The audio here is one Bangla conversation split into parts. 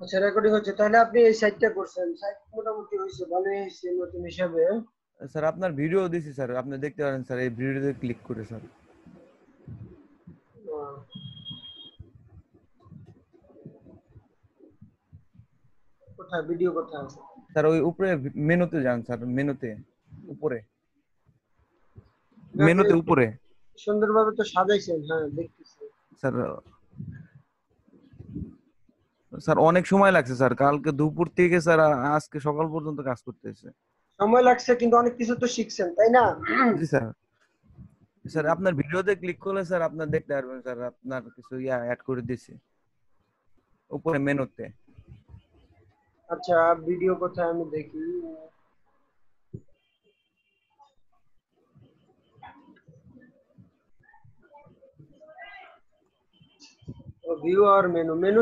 আচ্ছা, রেকর্ডিং হচ্ছে। তাহলে আপনি এই সাইটটা করছেন, সাইট মোটামুটি হয়েছে, ভালোই হয়েছে নতুন হিসাবে। স্যার আপনার ভিডিও দিছি স্যার, আপনি দেখতে পারেন স্যার, এই ভিডিওতে ক্লিক করে স্যার। আহ, কোথায় ভিডিও, কোথায়? স্যার ওই উপরে মেনুতে যান স্যার, মেনুতে উপরে, যাক, মেনুতে উপরে। সুন্দরভাবে তো সাজাইছেন, হ্যাঁ দেখতেছি। স্যার, স্যার অনেক সময় লাগছে স্যার, কালকে দুপুর থেকে স্যার আজকে সকাল পর্যন্ত কাজ করতেছে। সময় লাগছে কিন্তু অনেক কিছু তো শিখছেন, তাই না? জি স্যার। স্যার আপনার ভিডিওতে ক্লিক করলে স্যার আপনার দেখতে পারবেন স্যার, আপনার কিছু অ্যাড করে দিয়েছি উপরে মেনুতে। আচ্ছা, ভিডিও কোথায় আমি দেখি। ভিউ আর মেনু, মেনু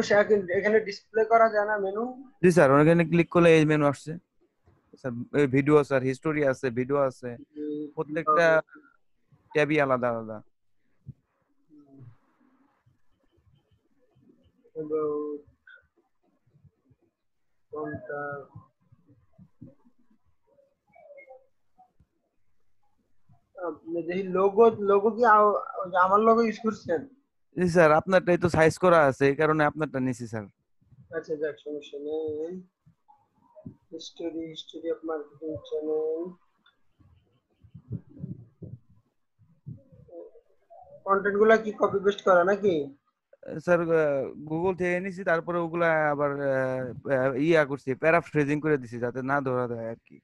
এখানে ডিসপ্লে করা যায় না মেনু? জি স্যার, ওখানে ক্লিক করলে এই মেনু আসছে স্যার। ভিডিও স্যার, হিস্টোরি আছে, ভিডিও আছে, প্রত্যেকটা ট্যাবই আলাদা আলাদা। কোনটা? আপনি দেখি লোগো, লোগো কি ওই যে আমার লোগো ইউজ করছেন? জি স্যার, আপনারটাই তো সাইজ করা আছে, এই কারণে আপনারটা নিছি স্যার। আচ্ছা, যাক, সমস্যা নেই। History, history of marketing channel, content গুলা কি কপি পেস্ট করা নাকি? স্যার গুগল থেকে নিছি, তারপরে ওগুলা আবার ইয়া করছি, প্যারাফ্রেজিং করে দিছি যাতে না ধরা দেয় আর কি।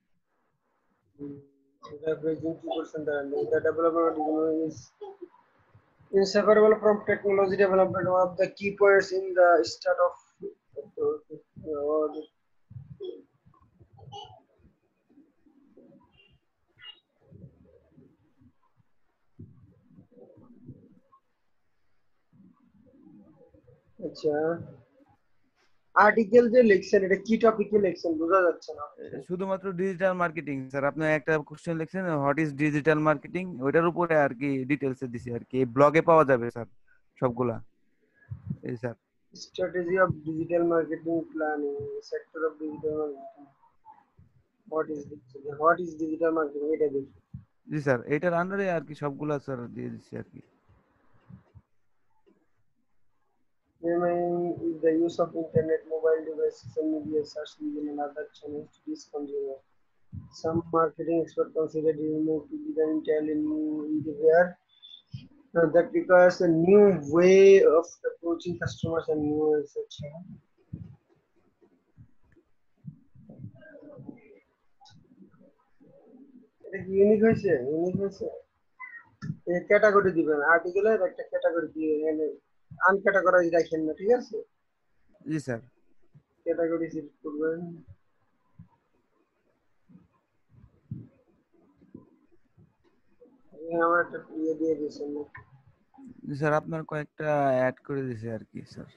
এটা ব্রেকিং কি করছেন তাহলে? এটা development is inseparable from technology development, one of the key points in the start of আচ্ছা, আর্টিকেল যে লিখছেন এটা কি টপিকে লিখছেন বোঝা যাচ্ছে না। শুধুমাত্র ডিজিটাল মার্কেটিং স্যার, আপনি একটা কোশ্চেন লিখছেন হোয়াট ইজ ডিজিটাল মার্কেটিং, ওইটার উপরে আর কি ডিটেলসে দিছি আর কি, ব্লগে পাওয়া যাবে স্যার সবগুলা। এই sir. Strategy of digital marketing planning, sector of digital marketing, what is digital marketing, এটা দেখি। জি স্যার, এটার আন্ডারে আর কি সবগুলা স্যার দিয়ে দিচ্ছি আর কি। Remaining is the use of internet, mobile device, social media, search engine and other channels to reach consumer. Some marketing experts consider this move to be the entirely new endeavor that requires a new way of approaching customers and new research. এটা কি ইউনিক হয়েছে? ইউনিক হয়েছে। ক্যাটাগরি দিবেন, আর্টিকেলের একটা ক্যাটাগরি দিবেন, মানে আনক্যাটাগরাইজ রাখেন না, ঠিক আছে? জি স্যার। ক্যাটাগরি সিলেক্ট করবেন। এখানে আমার একটা ইয়ে দিয়ে দিয়েছেন না? জি স্যার, আপনার কয়েকটা অ্যাড করে দিছি আর কি স্যার,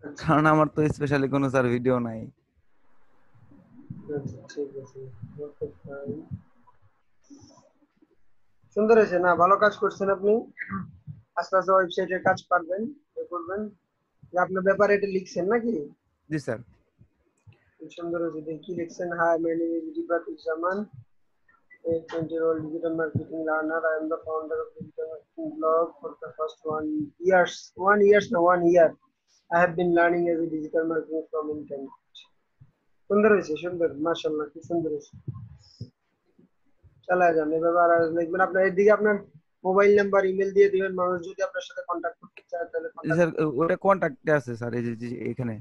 আচ্ছা, কারণ আমার তো স্পেশালি কোনো স্যার ভিডিও নাই। আচ্ছা, ঠিক আছে। Okay, fine. সুন্দর হয়েছে না? ভালো কাজ করছেন আপনি। আস্তে আস্তে ওয়েবসাইটের কাজ পারবেন, করবেন। যে আপনার ব্যাপারে এটা লিখছেন নাকি? জি স্যার। খুব সুন্দর হয়েছে। দেখি কি লিখছেন। Hi, my name is Rifatul Zaman, a 20-year-old digital marketing learner. I am the founder of digital marketing blog for the first 1 years. 1 years, no, 1 year. I have been learning as a digital marketing from internet. সুন্দর হয়েছে, সুন্দর, মাশাআল্লাহ, খুব সুন্দর হয়েছে। চালায় যান এভাবে, আর লিখবেন আপনার এদিকে আপনার মোবাইল নাম্বার, ইমেল দিয়ে দিবেন। মানুষ যদি আপনার সাথে কন্ট্যাক্ট করতে চায় তাহলে জি কন্ট্যাক্ট। স্যার, ওটা কন্ট্যাক্টে আছে স্যার, এই যে এখানে।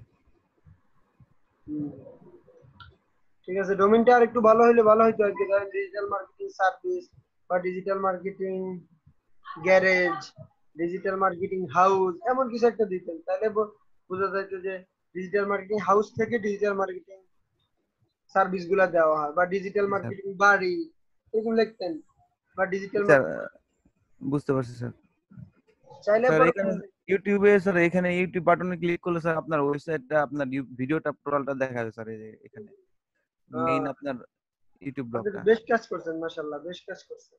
ঠিক আছে, ডোমেইনটা আর একটু ভালো হইলে ভালো হইতো আর কি। ধরেন ডিজিটাল মার্কেটিং সার্ভিস বা digital marketing garage, digital marketing house, এমন কিছু একটা দিতেন, তাহলে বোঝা যাইতো যে ডিজিটাল মার্কেটিং হাউস থেকে ডিজিটাল মার্কেটিং সার্ভিস গুলা দেওয়া হয়, বা ডিজিটাল জি স্যার। মার্কেটিং বাড়ি, এগুলো লিখতেন। বা জি ডিজিটাল স্যার, বুঝতে পারছি স্যার। চাইলে স্যার পরে। এখানে ইউটিউবে স্যার, এখানে ইউটিউব বাটনে ক্লিক করলে স্যার আপনার ওয়েবসাইটটা, আপনার ভিডিওটা টোটালটা দেখা যাবে স্যার, এই যে এখানে মেইন আপনার ইউটিউব আপনি ব্লগটা। তো বেশ কাজ করছেন, মাশাআল্লাহ, বেশ কাজ করছেন।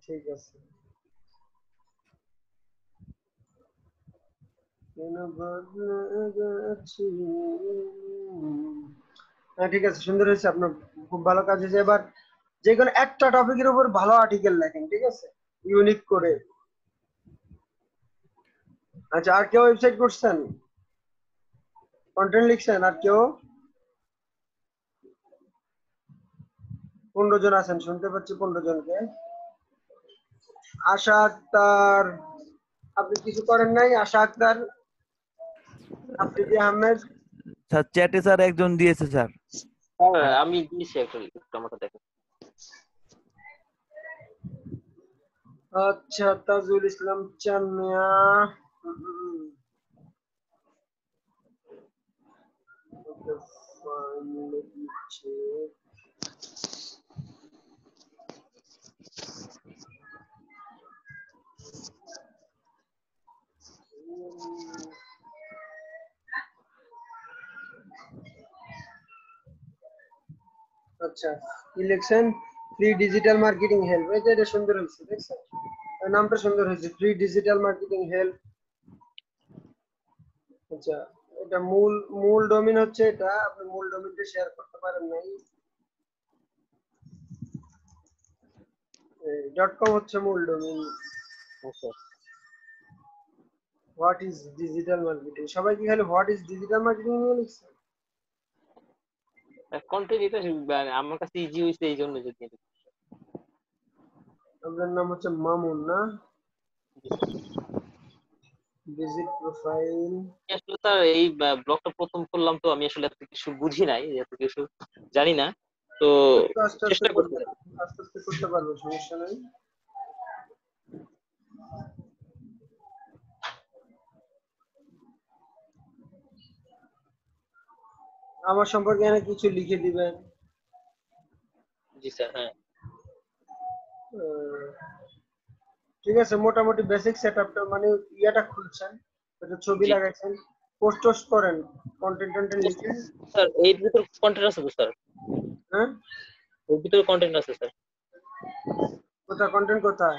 ঠিক আছে। কেন বদলে গেছি। হ্যাঁ ঠিক আছে, সুন্দর হয়েছে, আপনার খুব ভালো কাজ হয়েছে। এবার যে কোনো একটা টপিকের উপর ভালো আর্টিকেল লেখেন, ঠিক আছে, ইউনিক করে। আচ্ছা, আর কেউ ওয়েবসাইট করছেন, কন্টেন্ট লিখছেন? আর কেউ? 15 জন আছেন, শুনতে পাচ্ছি 15 জনকে। আশা আক্তার, আপনি কিছু করেন নাই? আশা আক্তার, আফ্রিদি আহমেদ। স্যার চ্যাটে স্যার একজন দিয়েছে স্যার। স্যার আমি দিয়েছি অ্যাকচুয়ালি, একটু আমাকে দেখেন। আচ্ছা, তাজুল ইসলাম চান মিয়া। Okay, fine, let me check. আচ্ছা, election free digital marketing help, এটা সুন্দর হয়েছে, দেখছেন নামটা সুন্দর হয়েছে, ফ্রি ডিজিটাল মার্কেটিং হেল্প। আচ্ছা, এটা মূল মূল ডোমেইন হচ্ছে এটা, আপনি মূল ডোমেইনটা শেয়ার করতে পারেন নাই। .com হচ্ছে মূল domain. What is digital marketing, সবাই কি খালি হোয়াট ইজ ডিজিটাল মার্কেটিং নিয়ে লিখছে? কন্টেন্ট এটা আমার কাছে ইজি হয়েছে এই জন্য যদি। আপনার নাম হচ্ছে মামুন না? Visit profile. আসলে স্যার এই ব্লগটা প্রথম করলাম তো, আমি আসলে এত কিছু বুঝি নাই, এত কিছু জানি না, তো আস্তে আস্তে চেষ্টা করতে। করতে, আস্তে আস্তে করতে পারবো, সমস্যা নেই। আমার সম্পর্কে এখানে কিছু লিখে দিবেন। জি স্যার। হ্যাঁ আহ, ঠিক আছে, মোটামুটি বেসিক সেটআপটা মানে ইয়াটা খুলছেন, একটা ছবি জি লাগাইছেন, পোস্ট টোস্ট করেন, কন্টেন্ট টন্টেন্ট লিখেন। স্যার, এর ভিতর কন্টেন্ট আছে তো স্যার? হ্যাঁ, এর ভিতরে কন্টেন্ট আছে স্যার। কোথায় কন্টেন্ট, কোথায়?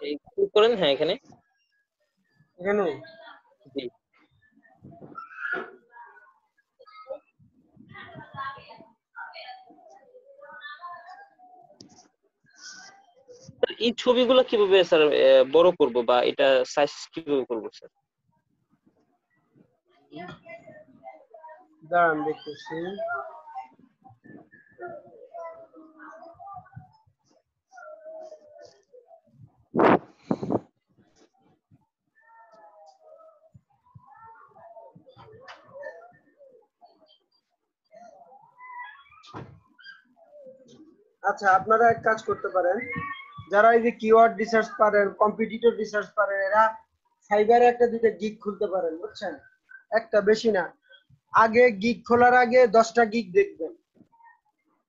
এই ক্লিক করেন, হ্যাঁ এখানে। এখানে? জি স্যার, এই ছবিগুলো কিভাবে স্যার বড় করব, বা এটা সাইজ কিভাবে করব স্যার? দাঁড়ান দেখতেছি। আচ্ছা, আপনারা এক কাজ করতে পারেন, যারা এই যে কিওয়ার্ড রিসার্চ পারেন, কম্পিটিটর রিসার্চ পারেন, এরা ফাইবারে একটা দুটো গিগ খুলতে পারেন, বুঝছেন, একটা বেশি না। আগে গিগ খোলার আগে 10টা গিগ দেখবেন,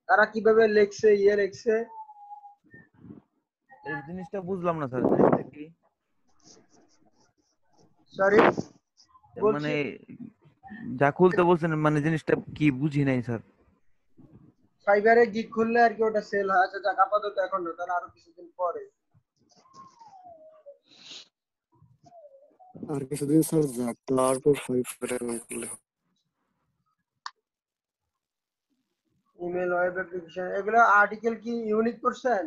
তারা কিভাবে লেখছে, লেখছে। এই জিনিসটা বুঝলাম না স্যার, জিনিসটা কি? সরি, বলছি মানে যা খুলতে বলছেন মানে জিনিসটা কি বুঝি নাই স্যার। ফাইবারে গিগ খুললে আর কি ওটা সেল হয়। আচ্ছা যাক, আপাতত এখন না, তাহলে আরো কিছুদিন পরে। আর কিছুদিন স্যার যাক, তারপর ফাইবারে করলে হবে। ইমেল, ওয়েব অ্যাপ্লিকেশন, এগুলো আর্টিকেল কি ইউনিক করছেন?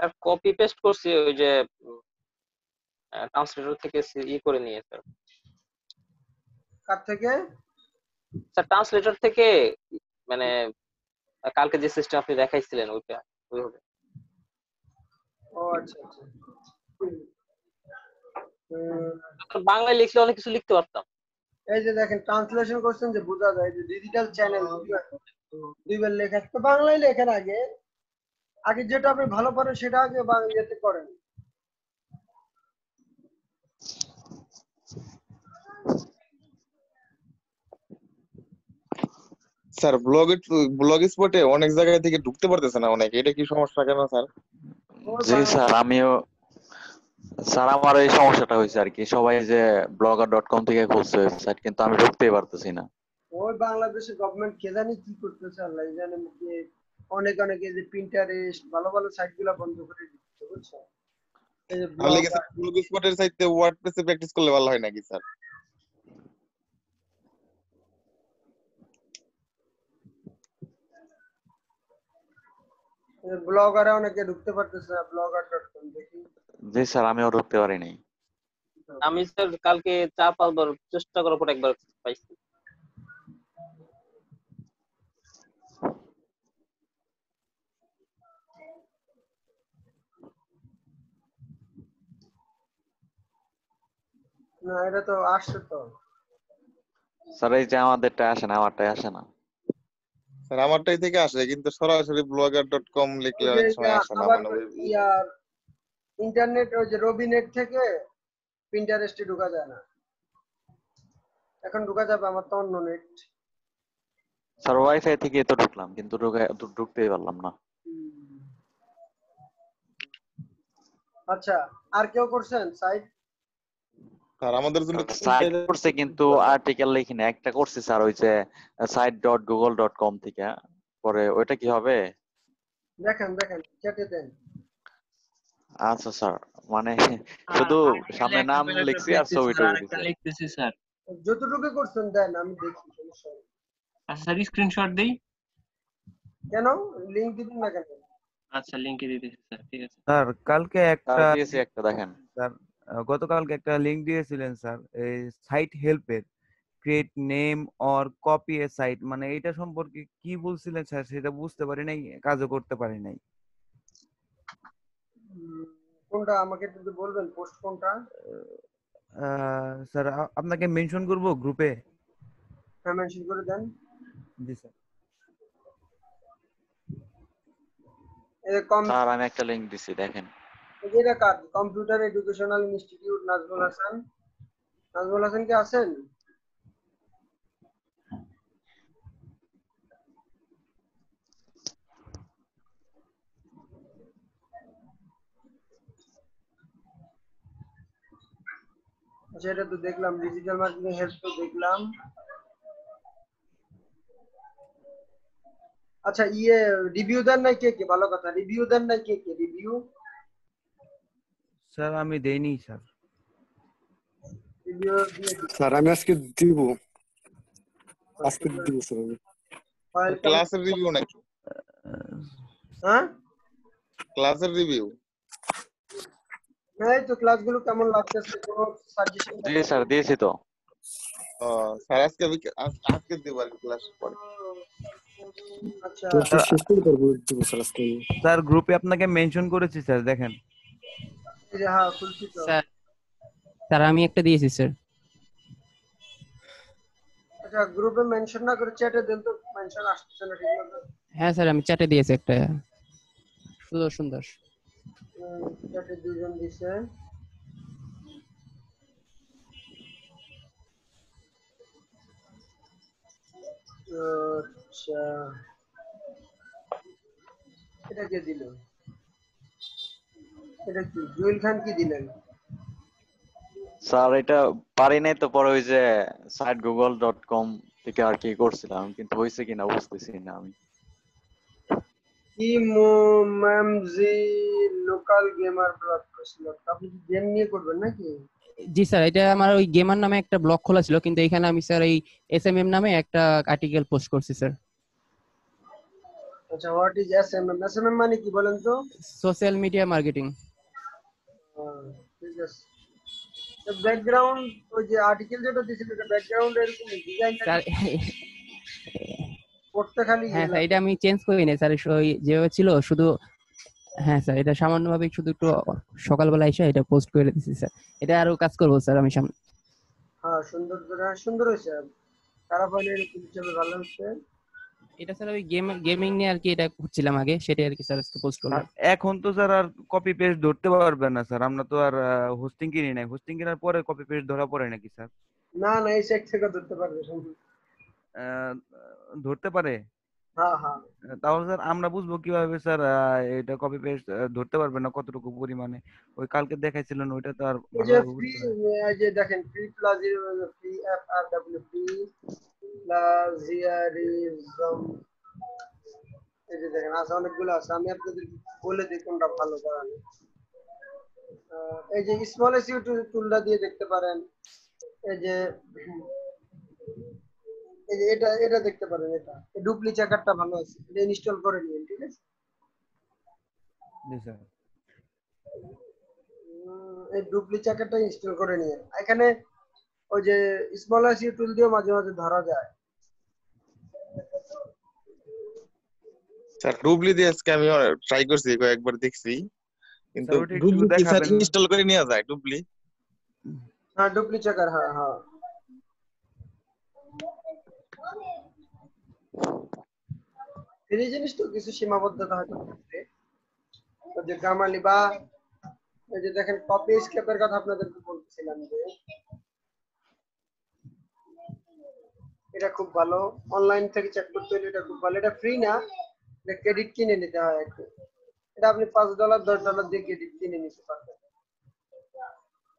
আর কপি পেস্ট করছি ওই যে ট্রান্সলেটর থেকে করে নিয়ে স্যার। কার থেকে? স্যার ট্রান্সলেটর থেকে, মানে কালকে যে সিস্টেম আপনি দেখাইছিলেন ওইটা, ওইভাবে। ও আচ্ছা আচ্ছা। হুম, বাংলায় লিখলে অনেক কিছু লিখতে পারতাম। এই যে দেখেন ট্রান্সলেশন করছেন যে বোঝা যায় যে ডিজিটাল চ্যানেল, দুইবার লেখা তো বাংলায় লেখেন আগে, আগে যেটা আপনি ভালো পারেন সেটা আগে বাংলাতে করেন। স্যার ব্লগ স্পটে অনেক জায়গা থেকে ঢুকতে পারতেছে না অনেকে, এটা কি সমস্যা কেন স্যার? ওই জি স্যার, আমিও স্যার আমার এই সমস্যাটা হয়েছে আর কি। সবাই যে blogger.com থেকে খুলছে ওয়েবসাইট, কিন্তু আমি ঢুকতেই পারতেছি না। ওই বাংলাদেশের গভর্নমেন্ট কে জানি কি করতেছে, আল্লাহ জানে, অনেক অনেকে যে প্রিন্টারেস্ট ভালো ভালো সাইট গুলা বন্ধ করে দিচ্ছে, বুঝছো। এই যে তাহলে ব্লগ কি স্যার ব্লগ স্পটের চাইতে ওয়ার্ডপ্রেসে প্র্যাকটিস করলে ভালো হয় নাকি স্যার? ব্লগারে অনেকে ঢুকতে পারতেছে না, blogger.com দেখি। জি স্যার, আমিও ঢুকতে পারি নাই। আমি স্যার কালকে 4-5 বার চেষ্টা করার পর একবার পাইছি। না এটা তো আসছে তো। স্যার এই যে আমাদেরটা আসে না, আমারটাই আসে না। স্যার আমারটাই থেকে আসে, কিন্তু সরাসরি blogger.com লিখলে ওই যে অনেক সময় আসে না, আবার মানে ওই ইয়ার ইন্টারনেট, ওই যে রবিনেট থেকে পিন্টারেস্টে ঢোকা যায় না। এখন ঢোকা যাবে, আমার তো অন্য নেট। স্যার ওয়াইফাই থেকে তো ঢুকলাম, কিন্তু ঢুকতেই পারলাম না। আচ্ছা, আর কেউ করছেন সাইট? স্যার আমাদের জন্য সাইট করছে কিন্তু আর্টিকেল লিখি না। একটা করছি স্যার, ওই যে site.google.com থেকে। পরে ওইটা কি হবে? দেখেন দেখেন, চ্যাটে দেন। আচ্ছা স্যার, মানে শুধু সামনে নাম লিখছি আর ছবিটা দিছি। লিখতেছি স্যার। যতটুকু করছেন দেন, আমি দেখি, সমস্যা নেই। আচ্ছা স্যার, স্ক্রিনশট দেই। কেন লিংক দিবেন না কেন? আচ্ছা, লিংকে দিয়ে দিচ্ছি স্যার, ঠিক আছে। স্যার কালকে স্যার একটা দিয়েছি একটা, দেখেন। স্যার গতকালকে একটা লিংক দিয়েছিলেন স্যার, এই সাইট হেল্পের, create name or copy a site, মানে এটা সম্পর্কে কি বলছিলেন স্যার সেটা বুঝতে পারি নাই, কাজও করতে পারি নাই। কোনটা আমাকে একটু বলবেন, পোস্ট কোনটা? স্যার আপনাকে মেনশন করব গ্রুপে? হ্যাঁ, মেনশন করে দেন। জি স্যার। স্যার আমি একটা লিংক দিছি, দেখেন। এটা কার? Computer educational institute Nazmul Hasan. Nazmul Hasan কি আছেন? আচ্ছা, এটা তো দেখলাম, ডিজিটাল মার্কেটিং হেল্প তো দেখলাম। আচ্ছা, রিভিউ দেন নাই কে কে? ভালো কথা, রিভিউ দেন নাই কে কে? রিভিউ স্যার আমি দেইনি স্যার। রিভিউ দিয়ে দিন। স্যার আমি আজকে দিব, আজকে দিব স্যার আমি। ফাইল ক্লাসের রিভিউ নাকি? হ্যাঁ, ক্লাসের রিভিউ? এই তো ক্লাসগুলো কেমন লাগতেছে, কোনো সাজেশন? জি স্যার, দিয়েছি তো। স্যার আজকে দেবো আর ক্লাস পরে। আচ্ছা, ক্লাসটা শেষ করে তারপর দিব স্যার আজকে আমি। স্যার গ্রুপে আপনাকে মেনশন করেছি স্যার, দেখেন। এই যে হ্যাঁ, খুলছি তো। স্যার স্যার আমি একটা দিয়েছি স্যার। আচ্ছা, গ্রুপে মেনশন না করে চ্যাটে দেন তো, মেনশন আসছে না ঠিক মতো। হ্যাঁ স্যার, আমি চ্যাটে দিয়েছি একটা। সুন্দর সুন্দর। চ্যাটে দুজন দিছে। আচ্ছা, এটা কে দিল? এটা কি জুয়েল খান কি দিলেন? স্যার এটা পারি নাই তো, পরে ওই যে site.google.com থেকে আর কি করছিলাম, কিন্তু হয়েছে কিনা বুঝতেছি না আমি। কি ম্যামজি লোকাল গেমার ব্লগ করছিল, আপনি কি গেম নিয়ে করবেন নাকি? জি স্যার, এটা আমার ওই গেমার নামে একটা ব্লগ খোলা ছিল, কিন্তু এখানে আমি স্যার এই এসএমএম নামে একটা আর্টিকেল পোস্ট করছি স্যার। আচ্ছা, হোয়াট ইজ এসএমএম? এসএমএম মানে কি বলেন তো? Social media marketing. ঠিক আছে। ব্যাকগ্রাউন্ড, ওই যে আর্টিকেল যেটা দিছিল, এটা ব্যাকগ্রাউন্ড এরকম ডিজাইন স্যার করতে খালি হ্যাঁ স্যার, এটা আমি চেঞ্জ করি নাই স্যার, ওই যেভাবে ছিল শুধু। হ্যাঁ স্যার, এটা সামান্যভাবে শুধু একটু সকালবেলা এসে এটা পোস্ট করে দিছি স্যার। এটা আরো কাজ করবো স্যার আমি সামনে। হ্যাঁ, সুন্দর হয়েছে, খারাপ হয়নি, এরকম হিসেবে ভালো হচ্ছে। এটা স্যার ওই গেমিং নিয়ে আর কি এটা করছিলাম আগে, সেটাই আর কি স্যার আজকে পোস্ট করলাম। এখন তো স্যার আর কপি পেস্ট ধরতে পারবেন না স্যার, আমরা তো আর হোস্টিং কিনি নাই, হোস্টিং কেনার পরে কপি পেস্ট ধরা পড়ে নাকি স্যার? না না, এই সাইড থেকে ধরতে পারবে। আহ, ধরতে পারে? হ্যাঁ হ্যাঁ, তাহলে স্যার আমরা বুঝবো কিভাবে স্যার এটা কপি পেস্ট ধরতে পারবেন না কতটুকু পরিমাণে? ওই কালকে দেখাইছিলেন, ওইটা তো আর এই যে ভালোভাবে ফ্রি, বুঝতে পারি। এই যে দেখেন, free প্লাজিয়ারিজম, free F R W, free প্লাজিয়ারিজম, এই যে দেখেন আছে, অনেকগুলো আছে। আমি আপনাদের বলে দিই কোনটা ভালো করানো। এই যে স্মল এসইও টুলটা দিয়ে দেখতে পারেন। এই যে এটা এটা দেখতে পারেন, এটা ডুপ্লি চেকারটা ভালো আছে, এটা ইনস্টল করে নিন, ঠিক আছে? জি স্যার। এই ডুপ্লি চেকারটা ইনস্টল করে নিন। এখানে ওই যে স্মল এসইও টুল দিয়ে মাঝে মাঝে ধরা যায়। স্যার ডুবলি দিয়ে আজকে আমি ট্রাই করছি, কয়েকবার দেখছি, কিন্তু স্যার ওটা একটু ডুবলি কি স্যার দেখাবেন। ইনস্টল করে নেওয়া যায় ডুবলি? হ্যাঁ ডুপ্লি চেকার, হ্যাঁ হ্যাঁ। এই জিনিস তো কিছু সীমাবদ্ধতা হয়তো থাকবে, ওই যে গ্রামারলি বা এই যে দেখেন কপি স্কেপের কথা আপনাদেরকে বলতেছিলাম যে এটা খুব ভালো, অনলাইন থেকে চেক করতে হলে এটা খুব ভালো। এটা ফ্রি না, এটা ক্রেডিট কিনে নিতে হয় একটু। এটা আপনি $5 $10 দিয়ে ক্রেডিট কিনে নিতে পারবেন,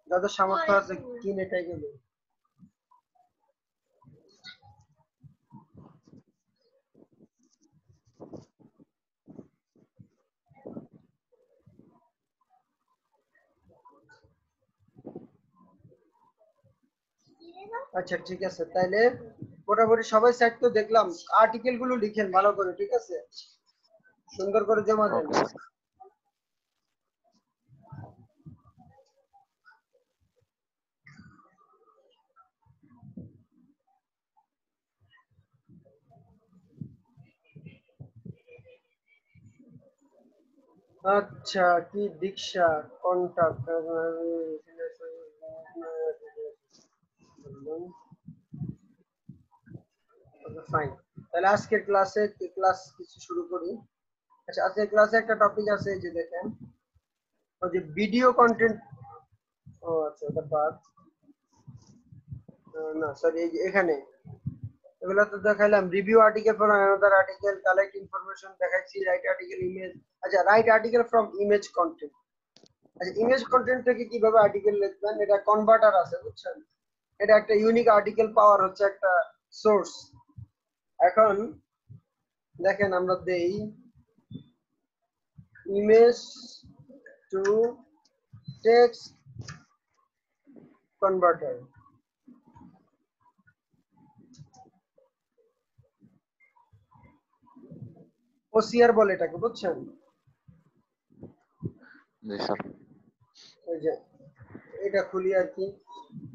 যাদের সামর্থ্য আছে কিনে এটাই গেলে। আচ্ছা ঠিক আছে, তাইলে মোটামুটি সবাই সাইট তো দেখলাম। আর্টিকেল গুলো লিখেন ভালো করে, ঠিক আছে? সুন্দর করে জমা দেন। ওকে আচ্ছা, কি দীক্ষা কন্টাক্ট ফাইন। তাহলে আজকের ক্লাস কিছু শুরু করি। আচ্ছা, আজকের ক্লাসে একটা টপিক আছে, এই যে দেখেন ওই যে ভিডিও কন্টেন্ট। ও আচ্ছা, ওটা বাদ। না সরি, এই যে এখানে এগুলো তো দেখাইলাম, review article for another article, collect information দেখাইছি, রাইট আর্টিকেল ইমেজ। আচ্ছা, right article from image content. আচ্ছা, ইমেজ কন্টেন্ট থেকে কিভাবে আর্টিকেল লিখবেন, এটা কনভার্টার আছে, বুঝছেন? এটা একটা ইউনিক আর্টিকেল পাওয়ার হচ্ছে একটা সোর্স। এখন দেখেন আমরা দেই image to text converter. OCR বলে এটাকে, বুঝছেন? জি স্যার। এই যে এটা খুলি আর কি।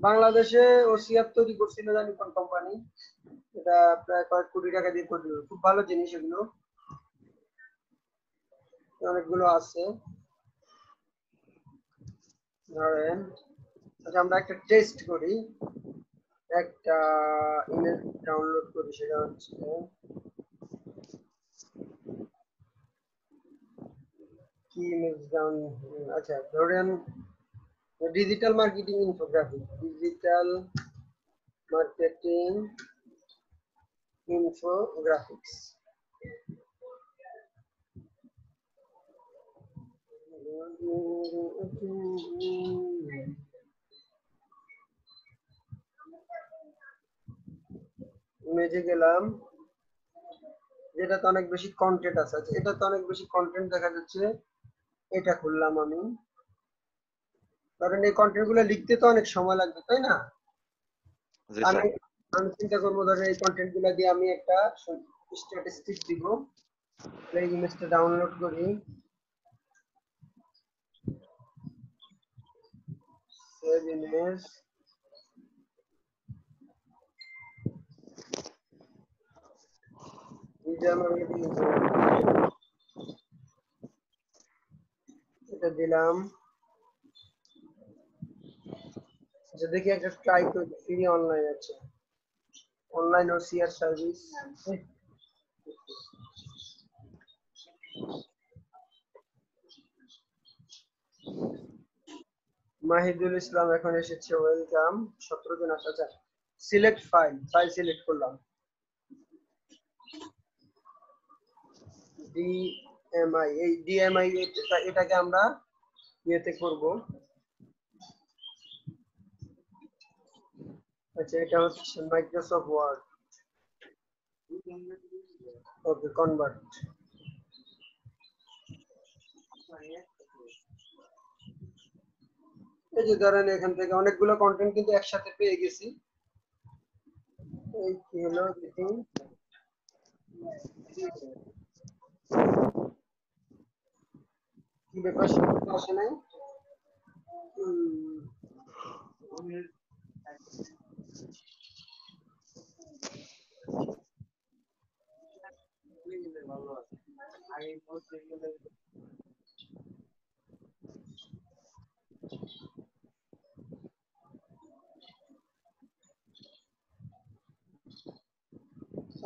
বাংলাদেশে ওসিআর তৈরি করছিল জানি কোন কোম্পানি, এটা প্রায় কয়েক কোটি টাকা দিয়ে তৈরি, খুব ভালো জিনিস এগুলো, অনেকগুলো আছে। ধরেন আচ্ছা, আমরা একটা টেস্ট করি, একটা ইমেজ ডাউনলোড করি, সেটা হচ্ছে কি ইমেজ ডাউন। আচ্ছা ধরেন digital marketing infographic, digital marketing infographics. ইমেজে গেলাম, যেটা তো অনেক বেশি কন্টেন্ট আছে। আচ্ছা, এটা তো অনেক বেশি কন্টেন্ট দেখা যাচ্ছে, এটা খুললাম আমি। ধরেন এই কন্টেন্ট গুলো লিখতে তো অনেক সময় লাগবে, তাই না? জি আমি স্যার। আমি চিন্তা করবো, ধরেন এই কন্টেন্ট গুলো দিয়ে আমি একটা স্ট্যাটিস্টিক দিব। এই ইমেজটা ডাউনলোড করি, সেভ ইমেজ, এটা দিলাম। আচ্ছা, দেখি একটা ট্রাই করি, ফ্রি অনলাইন আছে, অনলাইন ওসিআর সার্ভিস। মাহিদুল ইসলাম এখন এসেছে, ওয়েলকাম। 17 জন আসা যায়। সিলেক্ট ফাইল সিলেক্ট করলাম, ডিএমআই। এই ডিএমআই এটাকে আমরা ইয়েতে করব। আচ্ছা, এটা হচ্ছে মাইক্রোসফট ওয়ার্ড। ওকে, কনভার্ট। এই যে ধরেন এখান থেকে অনেকগুলো কন্টেন্ট কিন্তু একসাথে পেয়ে গেছি। এই কি হলো দেখি, কি ব্যাপার শব্দ আসে নাই? উম,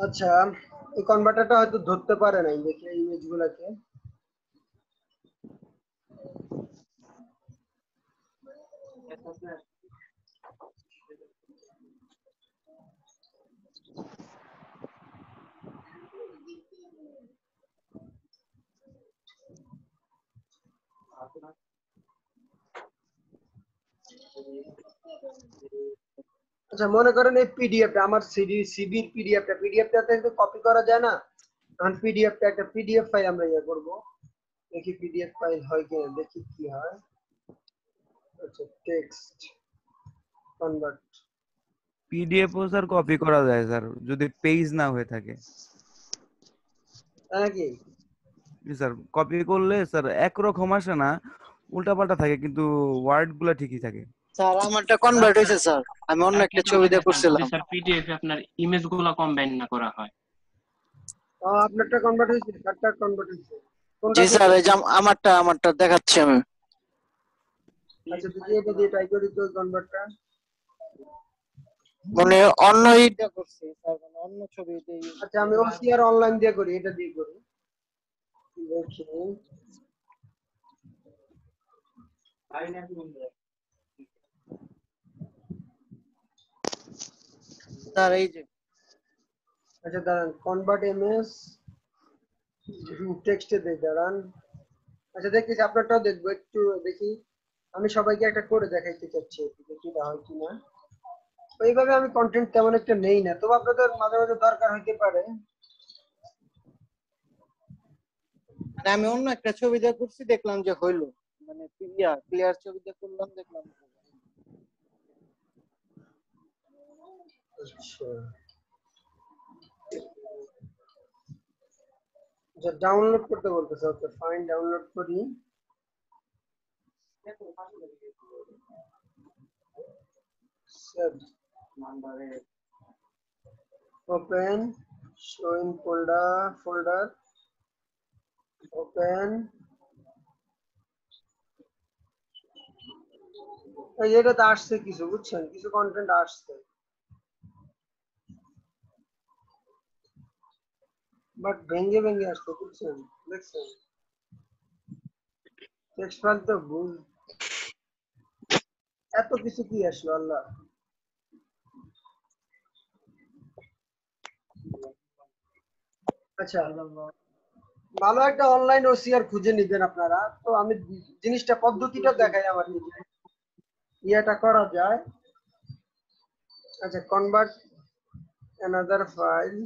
আচ্ছা, এই কনভার্টারটা হয়তো ধরতে পারে নাই, দেখি এই ইমেজ গুলাকে। আচ্ছা মনে করেন এই পিডিএফটা আমার সিবির পিডিএফটা কিন্তু কপি করা যায় না, কারণ পিডিএফটা একটা পিডিএফ ফাইল আমরা ইয়ে করব। দেখি পিডিএফ ফাইল হয় কিনা, দেখি কি হয়। আচ্ছা টেক্সট কনভার্ট, পিডিএফ ও স্যার কপি করা যায় স্যার, যদি পেজ না হয়ে থাকে। তাই নাকি? জি স্যার, কপি করলে স্যার একরকম আসে না, উল্টাপাল্টা থাকে, কিন্তু ওয়ার্ড গুলা ঠিকই থাকে। স্যার আমারটা কনভার্ট হয়েছে স্যার, আমি অন্য একটা ছবি দিয়ে করছিলাম। স্যার পিডিএফ এ আপনার ইমেজ গুলো কম্বাইন না করা হয়। আপনারটা কনভার্ট হয়েছে, কারটা কনভার্ট হয়েছে, কোনটা জি দিয়ে? স্যার, এই যে আমারটা দেখাচ্ছি আমি। আচ্ছা যদি এটা দিয়ে ট্রাই করি তো কনভার্টটা। মানে অন্য ইটা করছি স্যার, মানে অন্য ছবি দিয়ে। আচ্ছা আমি ওসিআর অনলাইন দিয়ে করি, এটা দিয়ে করি, দেখি। স্যার এই যে আচ্ছা দাঁড়ান, কনভার্ট ইমেজ টেক্সটে দেই, দাঁড়ান। আচ্ছা দেখতেছি, আপনারটাও দেখবো, একটু দেখি। আমি সবাইকে একটা করে দেখাইতে চাচ্ছি, দেখি এটা হয় কিনা। ওইভাবে আমি কন্টেন্ট তেমন একটা নেই না, তবে আপনাদের মাঝে মাঝে দরকার হইতে পারে। মানে আমি অন্য একটা ছবি দিয়ে করছি, দেখলাম যে হইলো, মানে ক্লিয়ার ছবি দিয়ে করলাম, দেখলাম। আচ্ছা আচ্ছা ডাউনলোড করতে বলতেছে, ওকে ফাইন ডাউনলোড করি। Open showing folder open. এই যে এটাতে আসছে কিছু, বুঝছেন, কিছু কন্টেন্ট আসছে, বাট ভেঙে ভেঙে আসছে, বুঝছেন, দেখছেন টেক্সট ফাইল তো ভুল। এত কিছু কি আসলো আল্লাহ। আচ্ছা ভালো একটা অনলাইন ওসিআর খুঁজে নিবেন আপনারা, তো আমি জিনিসটা পদ্ধতিটা দেখাই আমার নিজে, ইয়েটা করা যায়। আচ্ছা কনভার্ট অ্যানাদার ফাইল,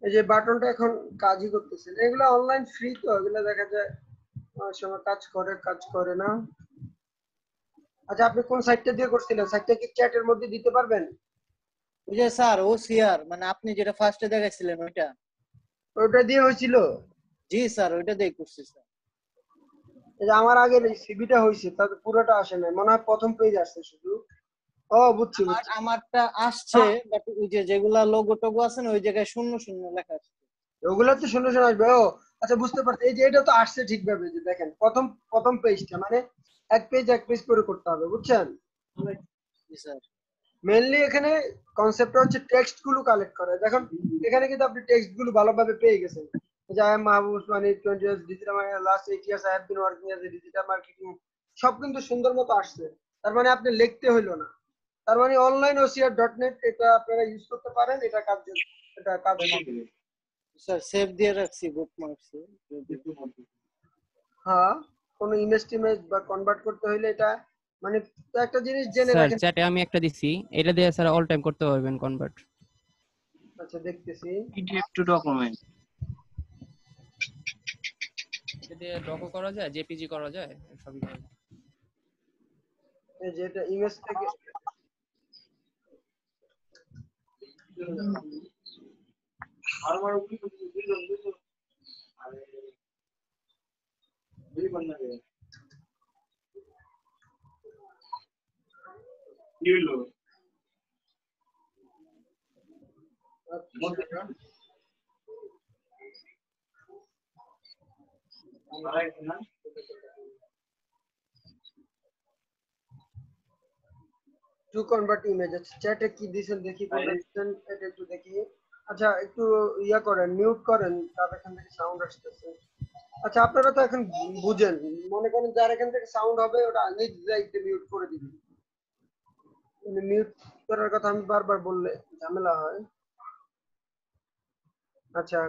এই যে বাটনটা এখন কাজই করতেছে না। এগুলো অনলাইন ফ্রি, তো এগুলো দেখা যায় অনেক সময় কাজ করে না। আচ্ছা আপনি কোন সাইটটা দিয়ে করছিলেন, সাইটটা কি চ্যাটের মধ্যে দিতে পারবেন? ওই যে স্যার ওসিআর, মানে আপনি যেটা ফার্স্টে দেখাইছিলেন ওইটা। ওটা দিয়ে হয়েছিল? জি স্যার, ওইটা দিয়ে করছি স্যার। এই যে আমার আগের এই সিভিটা হয়েছে তাতে পুরোটা আসে না, মনে হয় প্রথম পেজ আসছে শুধু। ও বুঝছি বুঝছি। আমারটা আসছে, বাট ওই যে যেগুলা লোগো টোগো আছে না, ওই জায়গায় শূন্য শূন্য লেখা আছে। ওগুলো তো শূন্য শূন্য আসবে। ও আচ্ছা বুঝতে পারছি, এই যে এটা তো আসছে ঠিকভাবে, যে দেখেন প্রথম প্রথম পেজটা মানে এক পেজ করে করতে হবে, বুঝছেন? জি স্যার। মেইনলি এখানে কনসেপ্টটা হচ্ছে টেক্সট গুলো কালেক্ট করা। দেখুন এখানে কিন্তু আপনি টেক্সট গুলো ভালোভাবে পেয়ে গেছেন, যে I am Mahbub Usmani 20 years digital marketing, last 8 years I have been working as a digital marketing, সব কিন্তু সুন্দর মতো আসছে। তার মানে আপনি লিখতে হইলো না, তার মানে অনলাইন OCR.net এটা আপনারা ইউজ করতে পারেন, এটা কাজ করবে। স্যার সেভ দিয়ে রাখছি বুকমার্কস। হ্যাঁ, কোনো ইমেজ টিমেজ বা কনভার্ট করতে হইলে এটা মানে তো একটা জিনিস জেনে স্যার রাখেন। চ্যাটে আমি একটা দিছি, এটা দিয়ে স্যার অল টাইম করতে পারবেন কনভার্ট। আচ্ছা দেখতেছি। PDF two document. এটা দিয়ে ডকও করা যায়, জেপিজি করা যায়, সবই করা যায়। এই যে এটা ইমেজ থেকে টু কনভার্ট ইমেজ। চ্যাটে কি দিয়েছেন দেখি, কোনটা দিয়েছেন এটা একটু দেখি। আচ্ছা একটু ইয়া করেন, মিউট করেন, তার এখান থেকে সাউন্ড আসতেছে। আচ্ছা আপনারা তো এখন বুঝেন, মনে করেন যার এখান থেকে সাউন্ড হবে ওটা নিজ দায়িত্বে মিউট করে দিবেন। মানে মিউট করার কথা আমি বারবার বললে ঝামেলা হয়। আচ্ছা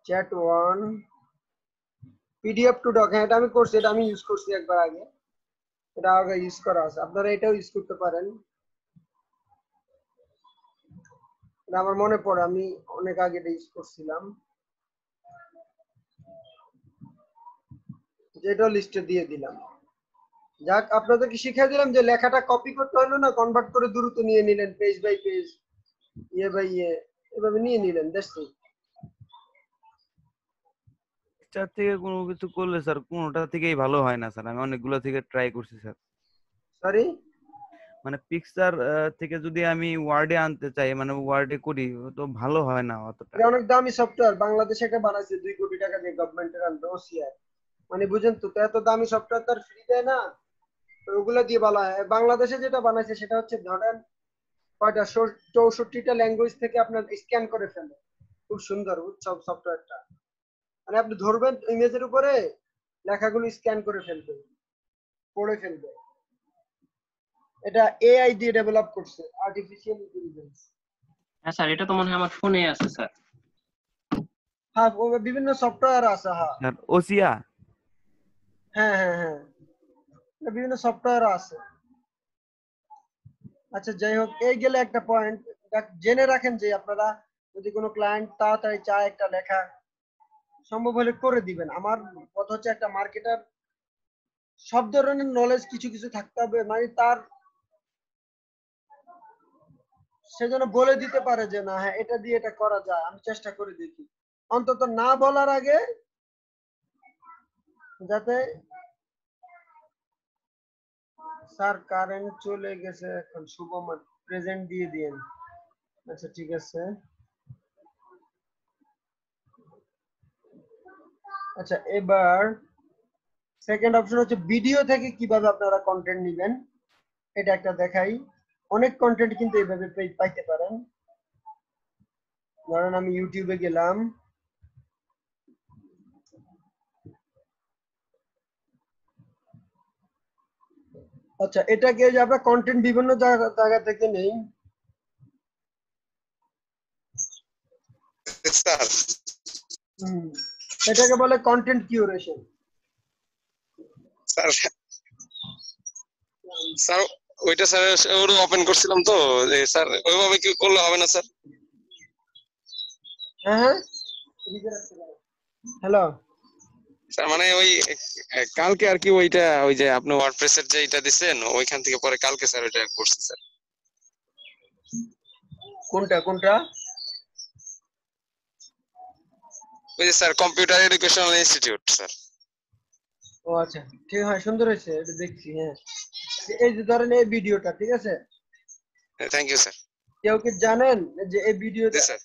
চ্যাট 1 পিডিএফ টু ডক, হ্যাঁ এটা আমি করছি, এটা আমি ইউজ করছি একবার আগে, এটা আগে ইউজ করা আছে, আপনারা এটাও ইউজ করতে পারেন। এটা আমার মনে পড়ে আমি অনেক আগে এটা ইউজ করছিলাম, যেটা লিস্টে দিয়ে দিলাম। যাক আপনাদেরকে শিখিয়ে দিলাম যে লেখাটা কপি করতে হলো না, কনভার্ট করে দ্রুত নিয়ে নিলেন, পেজ বাই পেজ, ইয়ে বাই ইয়ে, এভাবে নিয়ে নিলেন। দেখছি পিকচার থেকে কোনো কিছু করলে স্যার কোনোটা থেকেই ভালো হয় না স্যার, আমি অনেকগুলো থেকে ট্রাই করছি স্যার। সরি, মানে পিকচার থেকে যদি আমি ওয়ার্ডে আনতে চাই, মানে ওয়ার্ডে করি, তো ভালো হয় না অতটা। এটা অনেক দামি সফটওয়্যার, বাংলাদেশে এটা বানাইছে 2 কোটি টাকা দিয়ে গভর্নমেন্টের আন্ডার OCR, মানে বুঝেন তো, এত দামি সফটওয়্যার তার ফ্রি দেয় না, তো ওগুলা দিয়ে ভালো হয়। বাংলাদেশে যেটা বানাইছে সেটা হচ্ছে ধরেন কয়টা 64টা ল্যাঙ্গুয়েজ থেকে আপনার স্ক্যান করে ফেলে, খুব সুন্দর উৎসব সফটওয়্যারটা, মানে আপনি ধরবেন ইমেজের উপরে লেখাগুলো স্ক্যান করে ফেলবে, পড়ে ফেলবে। এটা AI দিয়ে ডেভেলপ করছে, আর্টিফিশিয়াল ইন্টেলিজেন্স। হ্যাঁ স্যার, এটা তো মনে হয় আমার ফোনে আছে স্যার। হ্যাঁ বিভিন্ন সফটওয়্যার আছে। হ্যাঁ স্যার ওসিয়া। হ্যাঁ হ্যাঁ হ্যাঁ বিভিন্ন সফটওয়্যার আছে। আচ্ছা যাই হোক, এই গেলে একটা পয়েন্ট জেনে রাখেন যে আপনারা যদি কোনো ক্লায়েন্ট তাড়াতাড়ি চায় একটা লেখা, সম্ভব হলে করে দিবেন। আমার কথা হচ্ছে একটা মার্কেটার সব ধরনের নলেজ কিছু কিছু থাকতে হবে, মানে তার সেজন্য বলে দিতে পারে যে না হ্যাঁ এটা দিয়ে এটা করা যায়, আমি চেষ্টা করে দেখি, অন্তত না বলার আগে যাতে। স্যার কারেন্ট চলে গেছে এখন, শুভম প্রেজেন্ট দিয়ে দিন। আচ্ছা ঠিক আছে। আচ্ছা এবার সেকেন্ড অপশন হচ্ছে ভিডিও থেকে কিভাবে আপনারা কন্টেন্ট নেবেন, এটা একটা দেখাই। অনেক কন্টেন্ট কিন্তু এইভাবে পাইতে পারেন। ধরেন আমি ইউটিউবে গেলাম, আচ্ছা এটাকে যে আমরা কন্টেন্ট বিভিন্ন জায়গা থেকে নেই। স্যার এটাকে বলে কন্টেন্ট কিউরেশন। স্যার স্যার ওইটা স্যার ওরও ওপেন করছিলাম তো, স্যার ওইভাবে কি করলে হবে না স্যার? হ্যাঁ হ্যাঁ হ্যালো স্যার মানে ওই কালকে আর কি ওইটা, ওই যে আপনি ওয়ার্ডপ্রেসের যে এটা দিছেন ওইখান থেকে পরে কালকে স্যার ওইটা করছি স্যার। কোনটা কোনটা? ওই যে sir computer educational institute sir. ও আচ্ছা, ঠিক হয়, সুন্দর হয়েছে, এটা দেখছি। হ্যাঁ, এই যে ধরেন এই ভিডিওটা, ঠিক আছে? Thank you sir. কেউ কি জানেন যে এই ভিডিওটা? জি স্যার।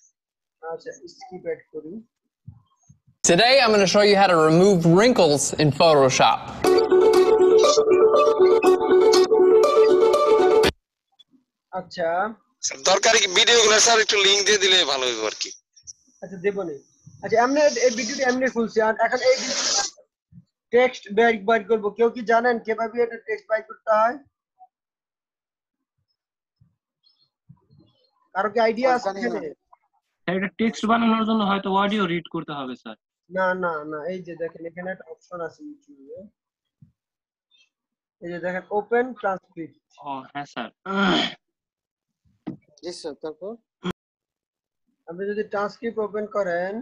আচ্ছা, স্কিপ এড করি। Today, I'm going to show you how to remove wrinkles in Photoshop. আচ্ছা দরকারি ভিডিওগুলো স্যার একটু লিংক দিয়ে দিলে ভালো হবে আর কি। আচ্ছা, দেবো নি। আচ্ছা, এমনি এই ভিডিওটা এমনি খুলছি, আর এখন এই ভিডিওটা টেক্সট বের করব। কেউ কি জানেন কিভাবে এটা টেক্সট বের করতে হয়? কারো কি আইডিয়া আছে এখানে? এটা টেক্সট বানানোর জন্য হয়তো অডিও রিড করতে হবে স্যার। না না না, এই যে দেখেন এখানে একটা অপশন আছে ইউটিউবে, এই যে দেখেন ওপেন ট্রান্সক্রিপ্ট। ও হ্যাঁ স্যার। জি স্যার, তারপর আপনি যদি ট্রান্সক্রিপ্ট ওপেন করেন,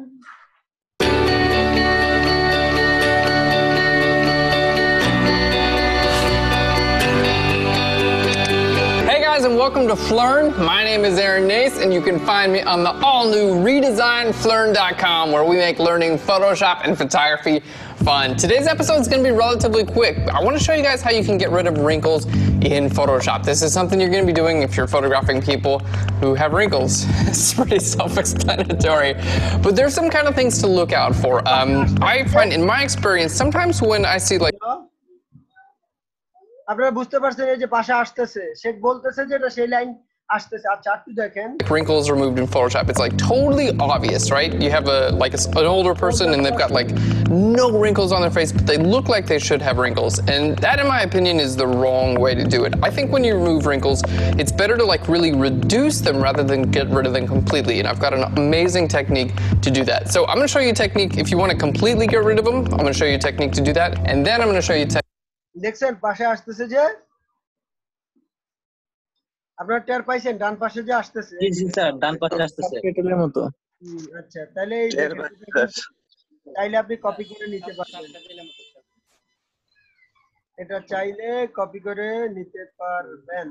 Hey guys, and welcome to Flurn. My name is Aaron Nace, and you can find me on the all-new redesigned Flurn.com, where we make learning Photoshop and photography fun. Today's episode is going to be relatively quick. I want to show you guys how you can get rid of wrinkles in Photoshop. This is something you're going to be doing if you're photographing people who have wrinkles. It's pretty self-explanatory, but there's some kind of things to look out for. I find, in my experience, sometimes when I see like আপনারা বুঝতে পারছেন এই যে পাশে আসতেছে, সে বলতেছে যে এটা সেই লাইন আসতেছে। আচ্ছা, একটু দেখেন, wrinkles removed in Photoshop, it's like totally obvious, right? You have an older person and they've got like no wrinkles on their face, but they look like they should have wrinkles, and that in my opinion is the wrong way to do it. I think when you remove wrinkles, it's better to like really reduce them rather than get rid of them completely, and I've got an amazing technique to do that. So I'm going to show you a technique if you want to completely get rid of them. I'm going to show you a technique to do that, and then I'm going to show you দেখছেন পাশে আসতেছে যে, আপনারা টের পাইছেন ডান পাশে যে আসতেছে? জি স্যার, ডান পাশে আসতেছে পেটেলের মতো। আচ্ছা, তাহলে এই চাইলে আপনি কপি করে নিতে পারবেন, এটা চাইলে কপি করে নিতে পারবেন।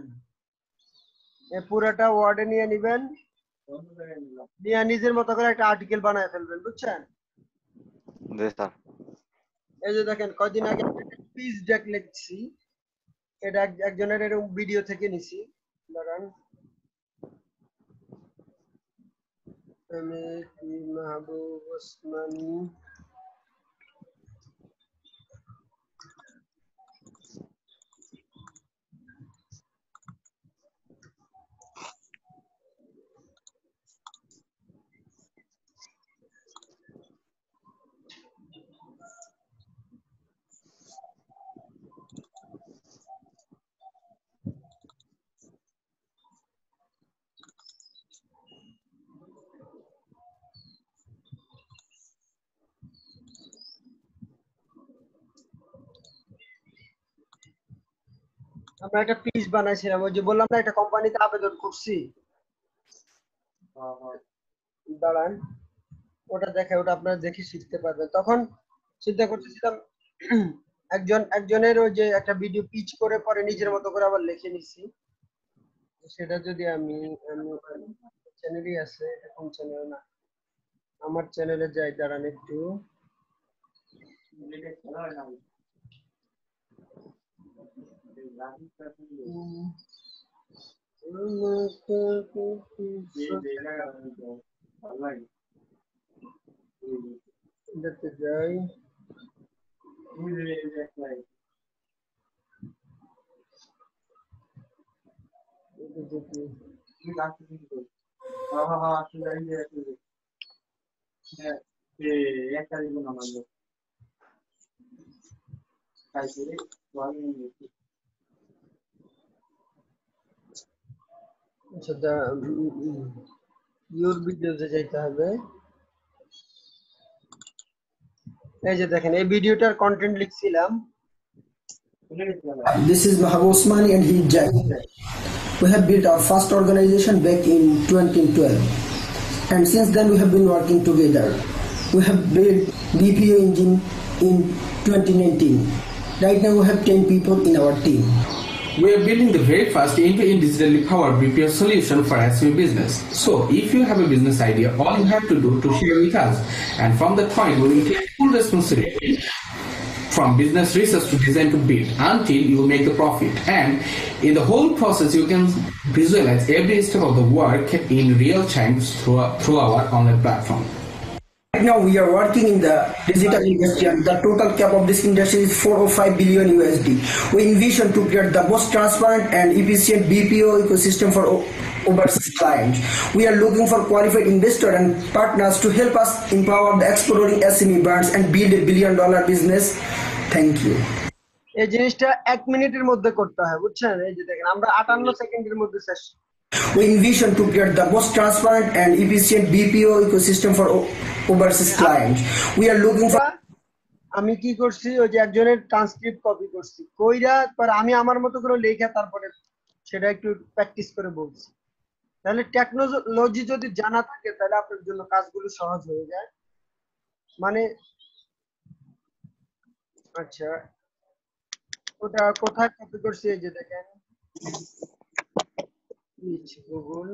এই পুরোটা ওয়ার্ডে নিয়ে নেবেন, নিয়ে নিজের মতো করে একটা আর্টিকেল বানায় ফেলবেন, বুঝছেন? জি স্যার। এই যে দেখেন, কয়দিন আগে পিচ ডেক লিখছি, এটা একজনের এরকম ভিডিও থেকে নিছি। দাঁড়ান, আমি কি মাহবুব ওসমানী, আমরা একটা পিচ বানাইছিলাম, ওই যে বললাম না একটা কোম্পানিতে আবেদন করছি। দাঁড়ান, ওটা দেখে, ওটা আপনারা দেখে শিখতে পারবেন। তখন চিন্তা করতেছিলাম একজনের ওই যে একটা ভিডিও পিচ করে পরে নিজের মতো করে আবার লিখে নিছি, সেটা যদি আমি চ্যানেলই আছে, এটা কোন চ্যানেল না, আমার চ্যানেলে যাই, দাঁড়ান একটু। দেখতে যাই, আচ্ছা, ইউর ভিডিওতে যাইতে হবে। এই যে দেখেন, এই ভিডিওটার content লিখছিলাম। This is Mahabub Osmani and he is Jack. We have built our first organization back in 2012, and since then we have been working together. We have built BPO engine in 2019. Right now we have 10 people in our team. We are building the very first end-to-end digitally powered BPO solution for SME business. So if you have a business idea, all you have to do to share with us. And from that point, we will take full responsibility from business research to design to build until you make the profit. And in the whole process, you can visualize every step of the work in real time through our online platform. Right now, we are working in the digital industry, and the total cap of this industry is 405 billion USD. We envision to create the most transparent and efficient BPO ecosystem for overseas clients. We are looking for qualified investors and partners to help us empower the exploring SME brands and build a billion-dollar business. Thank you. এই জিনিসটা 1 মিনিটের মধ্যে করতে হয়, বুঝছেন? এই যে দেখেন আমরা 58 সেকেন্ডের মধ্যে শেষ। We envision to create the most transparent and efficient BPO ecosystem for overseas clients. We are looking for. আমি কি করছি, ওই যে একজনের ট্রান্সক্রিপ্ট কপি করছি, কইরা পর আমি আমার মতো করে লেখা তারপরে সেটা একটু প্র্যাকটিস করে বলছি। তাহলে টেকনোলজি যদি জানা থাকে তাহলে আপনার জন্য কাজগুলো সহজ হয়ে যায়। মানে আচ্ছা, ওটা কোথায় কপি করছি? এই যে দেখেন গুগল।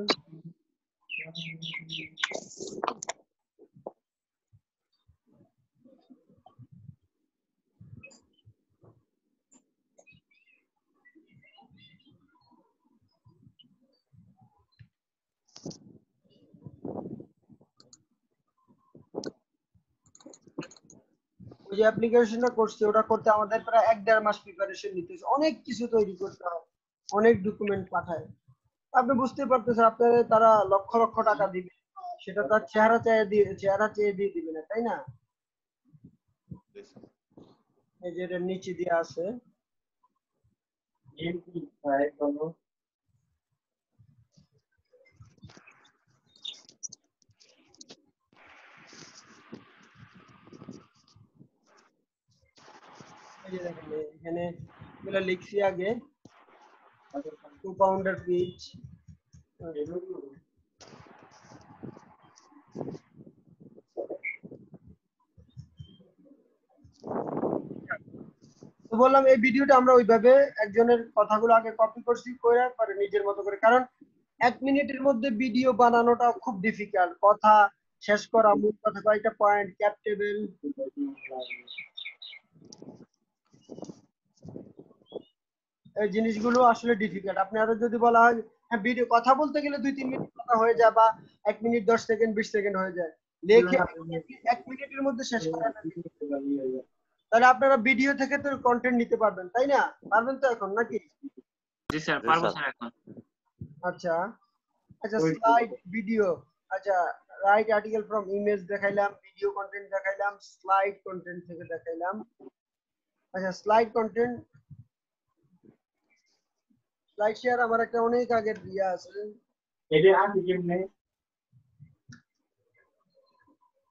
ওই যে অ্যাপ্লিকেশনটা করছি, ওটা করতে আমাদের প্রায় 1-1.5 মাস প্রিপারেশন নিতে হয়েছে। অনেক কিছু তৈরি করতে হয়, অনেক ডকুমেন্ট পাঠায়। আপনি বুঝতে পারতেছেন, আপনার তারা লক্ষ লক্ষ টাকা দিবে, সেটা তার চেহারা চেয়ে দিয়ে দিবে না, তাই না? এই যে এটা নিচে দিয়ে আছে, এখানে এগুলো লিখছি আগে, টু পাউন্ডার পিচ। তো বললাম এই ভিডিওটা আমরা ওইভাবে একজনের কথাগুলো আগে কপি করছি, করে পরে নিজের মতো করে, কারণ 1 মিনিটের মধ্যে ভিডিও বানানোটা খুব ডিফিকাল্ট। কথা শেষ করা, মূল কথা কয়টা পয়েন্ট, ক্যাপটেবল, এই জিনিসগুলো আসলে ডিফিকাল্ট। আপনি আরো যদি বলা হয় হ্যাঁ ভিডিও কথা বলতে গেলে 2-3 মিনিট কথা হয়ে যায়, বা 1 মিনিট 10 সেকেন্ড 20 সেকেন্ড হয়ে যায়, লেখে 1 মিনিটের মধ্যে শেষ করা যায়। তাহলে আপনারা ভিডিও থেকে তো কন্টেন্ট নিতে পারবেন, তাই না? পারবেন তো এখন নাকি? জি স্যার, পারবো স্যার এখন। আচ্ছা আচ্ছা, স্লাইড ভিডিও, আচ্ছা রাইট আর্টিকেল ফ্রম ইমেজ দেখাইলাম, ভিডিও কন্টেন্ট দেখাইলাম, স্লাইড কন্টেন্ট থেকে দেখাইলাম। আচ্ছা স্লাইড কন্টেন্ট, স্লাইড শেয়ার আমার একটা অনেক আগের দিয়া আছে। এটা আছে কেমনে?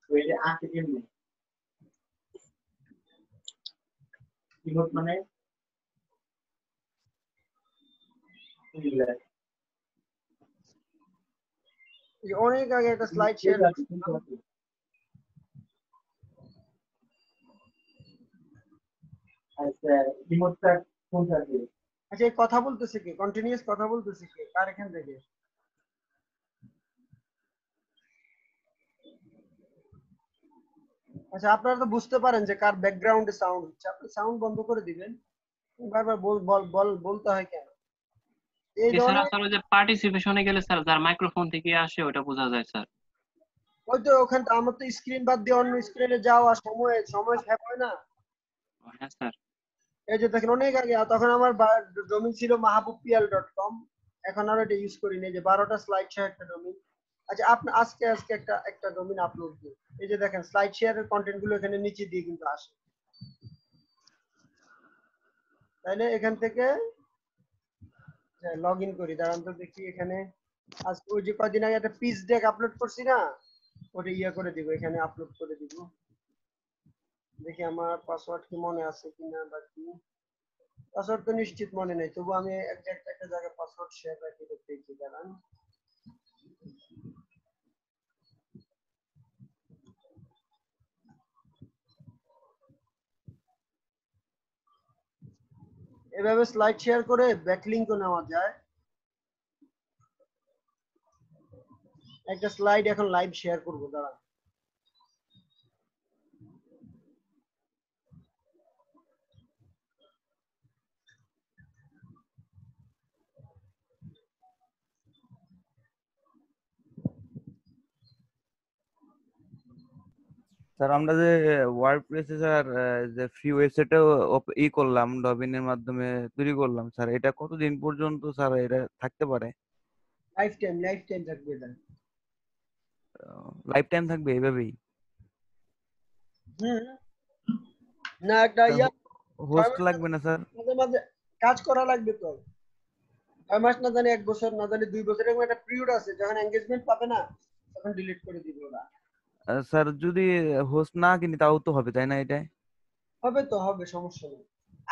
ওইটা আছে কেমনে? ইমোট মানে অনেক আগে একটা স্লাইড শেয়ার। আচ্ছা ইমোটটা কোনটা দিয়ে? আচ্ছা এই কথা বলতেছে কি, কন্টিনিউয়াস কথা বলতেছে কি, কার এখান থেকে? আচ্ছা আপনারা তো বুঝতে পারেন যে কার ব্যাকগ্রাউন্ডে সাউন্ড হচ্ছে, আপনি সাউন্ড বন্ধ করে দিবেন। বারবার বলতে হয় কেন? এই স্যার আসলে যে পার্টিসিপেশনে গেলে স্যার যার মাইক্রোফোন থেকে আসে ওটা বোঝা যায় স্যার। ওই তো ওখানে আমার তো স্ক্রিন বাদ দিয়ে অন্য স্ক্রিনে যাওয়া সময় সেভ হয় না। হ্যাঁ স্যার। এই যে দেখেন অনেক আগে, তখন আমার ডোমেইন ছিল mahabubpl.com, এখন আর এটা ইউজ করি না। যে 12টা স্লাইড শেয়ার একটা ডোমেইন। আচ্ছা আপনি আজকে একটা ডোমেইন আপলোড দিই। এই যে দেখেন স্লাইড শেয়ারের কন্টেন্ট গুলো এখানে নিচে দিয়ে কিন্তু আসে। তাইলে এখান থেকে লগ ইন করি, দাঁড়ান তো দেখি এখানে। আজকে ওই যে কদিন আগে একটা পিচ ডেক আপলোড করছি না, ওটা ইয়া করে দিব, এখানে আপলোড করে দিব। দেখি আমার পাসওয়ার্ড কি মনে আছে কিনা, বাকি পাসওয়ার্ড তো নিশ্চিত মনে নেই, তবু আমি একটা জায়গায় পাসওয়ার্ড শেয়ার রাখি, দেখি দাঁড়ান। এভাবে স্লাইড শেয়ার করে ব্যাকলিংকও নেওয়া যায়। একটা স্লাইড এখন লাইভ শেয়ার করব, দাঁড়ান। স্যার আমরা যে ওয়ার্ডপ্রেসে স্যার যে ফ্রি ওয়েবসাইটটা করলাম, ডবিনের মাধ্যমে তৈরি করলাম স্যার, এটা কতদিন পর্যন্ত স্যার এটা থাকতে পারে? লাইফ টাইম থাকবে এটা। লাইফ টাইম থাকবে এইভাবেই? হুম, না একটা হোস্ট লাগবে না স্যার? মাঝে মাঝে কাজ করা লাগবে তো। 6 মাস না জানি 1 বছর না জানি 2 বছর, এরকম একটা পিরিয়ড আছে, যখন এনগেজমেন্ট পাবে না তখন ডিলিট করে দিবে ওরা। স্যার যদি হোস্ট না কিনি তাও তো হবে, তাই না? এটা হবে তো, হবে, সমস্যা নেই।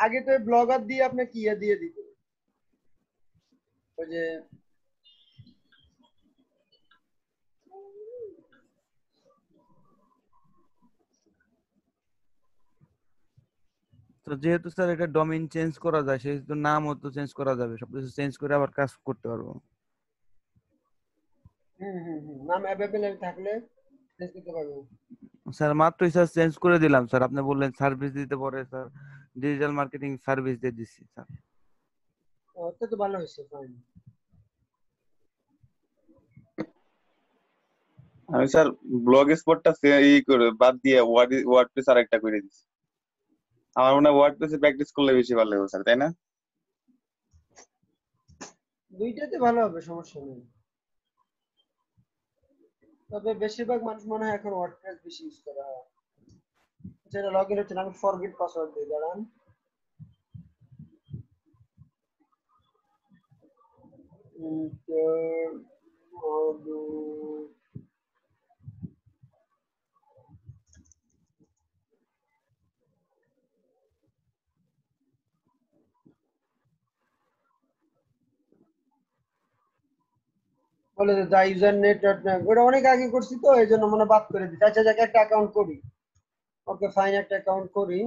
আগে তো ব্লগার দিয়ে আপনি কি দিয়ে দিত, ওই যে তো যেহেতু স্যার এটা ডোমেইন চেঞ্জ করা যায়, সেহেতু নামও তো চেঞ্জ করা যাবে, সবকিছু চেঞ্জ করে আবার কাজ করতে পারবো। নাম অ্যাভেলেবল থাকলে চেঞ্জ করতে পারবো। স্যার মাত্রই স্যার চেঞ্জ করে দিলাম স্যার, আপনি বললেন সার্ভিস দিতে পারে স্যার, ডিজিটাল মার্কেটিং সার্ভিস দিয়ে দিচ্ছি স্যার। ওটা তো ভালো হয়েছে, ফাইন। আমি স্যার ব্লগ স্পটটা করে বাদ দিয়ে ওয়ার্ডপ্রেস আরেকটা করে দিচ্ছি। আমার মনে হয় ওয়ার্ডপ্রেসে প্র্যাকটিস করলে বেশি ভালো হবে স্যার, তাই না? দুইটাতে ভালো হবে, সমস্যা নেই। তবে বেশিরভাগ মানুষ মনে হয় এখন ওয়ার্ডপ্রেস বেশি ইউজ করে। যেটা লগইন হচ্ছে না, আমি ফরগেট পাসওয়ার্ড দিই, দাঁড়ান। বলে যে দা ইউজার নেট ডট নেট, ওটা অনেক আগে করছি তো এই জন্য মনে বাদ করে দিচ্ছি। আচ্ছা যাকে একটা অ্যাকাউন্ট করি, ওকে ফাইন, একটা অ্যাকাউন্ট করি।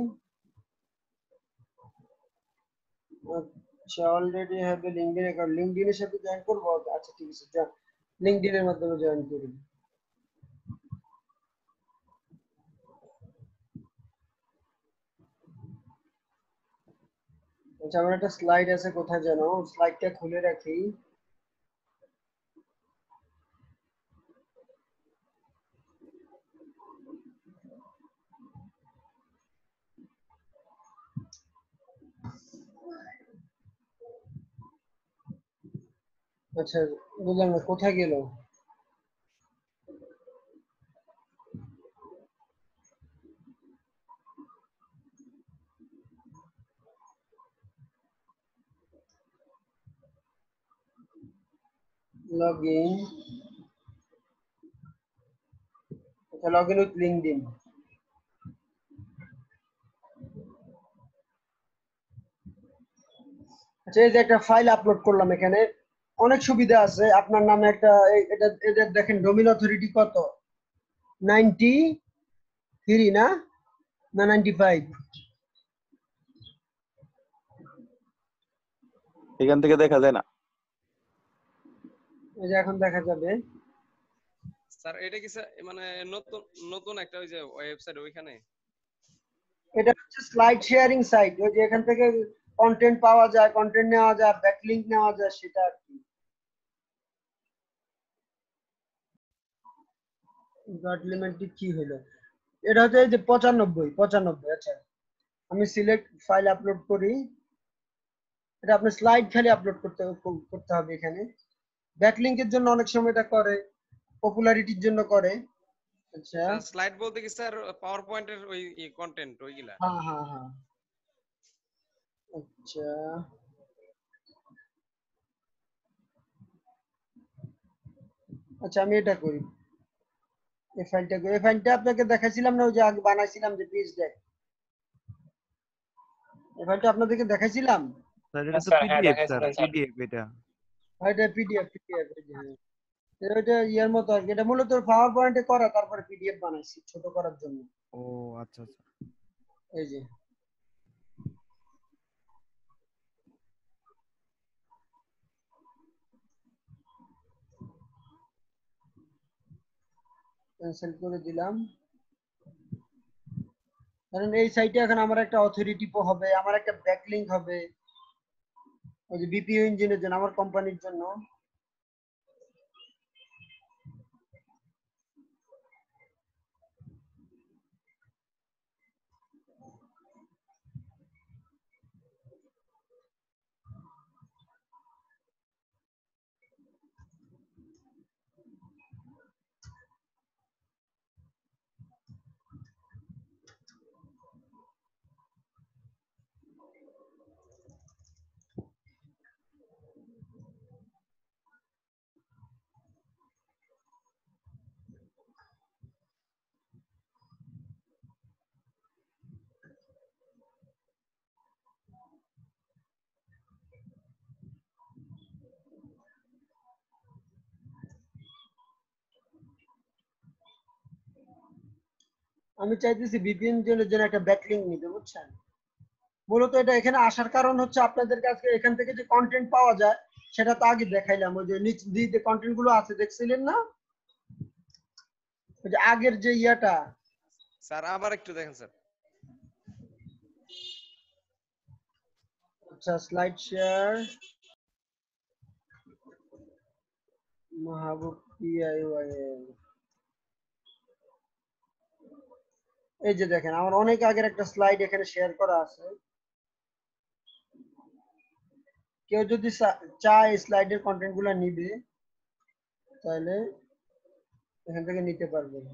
আচ্ছা, already have a LinkedIn account, লিংকডইনের সাথে জয়েন করব। আচ্ছা ঠিক আছে, যা লিংকডইনের মাধ্যমে জয়েন করি। আচ্ছা, আমার একটা স্লাইড আছে, কোথায় যেন, স্লাইডটা খুলে রাখি। আচ্ছা, বুঝলাম না কোথায় গেল। লগইন, আচ্ছা লগইন উইথ লিংকডইন। আচ্ছা, এই যে একটা ফাইল আপলোড করলাম, এখানে অনেক সুবিধা আছে। আপনার নামে একটা এটা এটা দেখেন, ডোমেইন অথরিটি কত, 93 না 95? এখান থেকে দেখা যায় না। এই যে এখন দেখা যাবে। স্যার এটা কি মানে নতুন নতুন একটা ওই যে ওয়েবসাইট ওইখানে? এটা হচ্ছে স্লাইড শেয়ারিং সাইট, ওই যে এখান থেকে কন্টেন্ট পাওয়া যায়, কন্টেন্ট নেওয়া যায়, ব্যাকলিংক নেওয়া যায়, সেটা আর কি। ডট লিমিটটি কি হলো, এটা হচ্ছে এই যে 95। আচ্ছা, আমি সিলেক্ট ফাইল আপলোড করি। এটা আপনি স্লাইড খালি আপলোড করতে হবে এখানে। ব্যাকলিংকের জন্য অনেক সময় এটা করে, পপুলারিটির জন্য করে। আচ্ছা, স্লাইড বলতে কি স্যার পাওয়ার পয়েন্টের ওই কন্টেন্ট ওইগুলা? হ্যাঁ। আচ্ছা, আচ্ছা আমি এটা করি, এই ফাইলটা করি। এই ফাইলটা আপনাকে দেখাইছিলাম না, ওই যে আগে বানাইছিলাম যে পেজ দেখ, এই ফাইলটা আপনাদেরকে দেখাইছিলাম। স্যার এটা তো পিডিএফ স্যার, পিডিএফ এটা। এটা পিডিএফ, এটা ইয়ার মতো আর কি। এটা মূলত পাওয়ার পয়েন্টে করা, তারপরে পিডিএফ বানাইছি ছোট করার জন্য। ও আচ্ছা। এই যে ক্যান্সেল করে দিলাম। কারণ এই সাইটে এখন আমার একটা অথরিটি হবে, আমার একটা ব্যাকলিংক হবে ওই যে বিপিও ইঞ্জিনের জন্য, আমার কোম্পানির জন্য। আমি চাইতেছি ভিপিএন এর জন্য একটা ব্যাকলিংক নিতে, বুঝছেন? মূলত এটা এখানে আসার কারণ হচ্ছে আপনাদের কাছে এখান থেকে যে কন্টেন্ট পাওয়া যায় সেটা তো আগে দেখাইলাম। ওই যে নিচ দিয়ে কন্টেন্ট গুলো আছে দেখছিলেন না, ওই যে আগের যে ইয়াটা। স্যার আবার একটু দেখেন স্যার। আচ্ছা, স্লাইড শেয়ার, মাহবুব PIYL। এই যে দেখেন আমার অনেক আগের একটা স্লাইড এখানে শেয়ার করা আছে। কেউ যদি চায় স্লাইডের কন্টেন্ট গুলা নিবে তাহলে এখান থেকে নিতে পারবেন।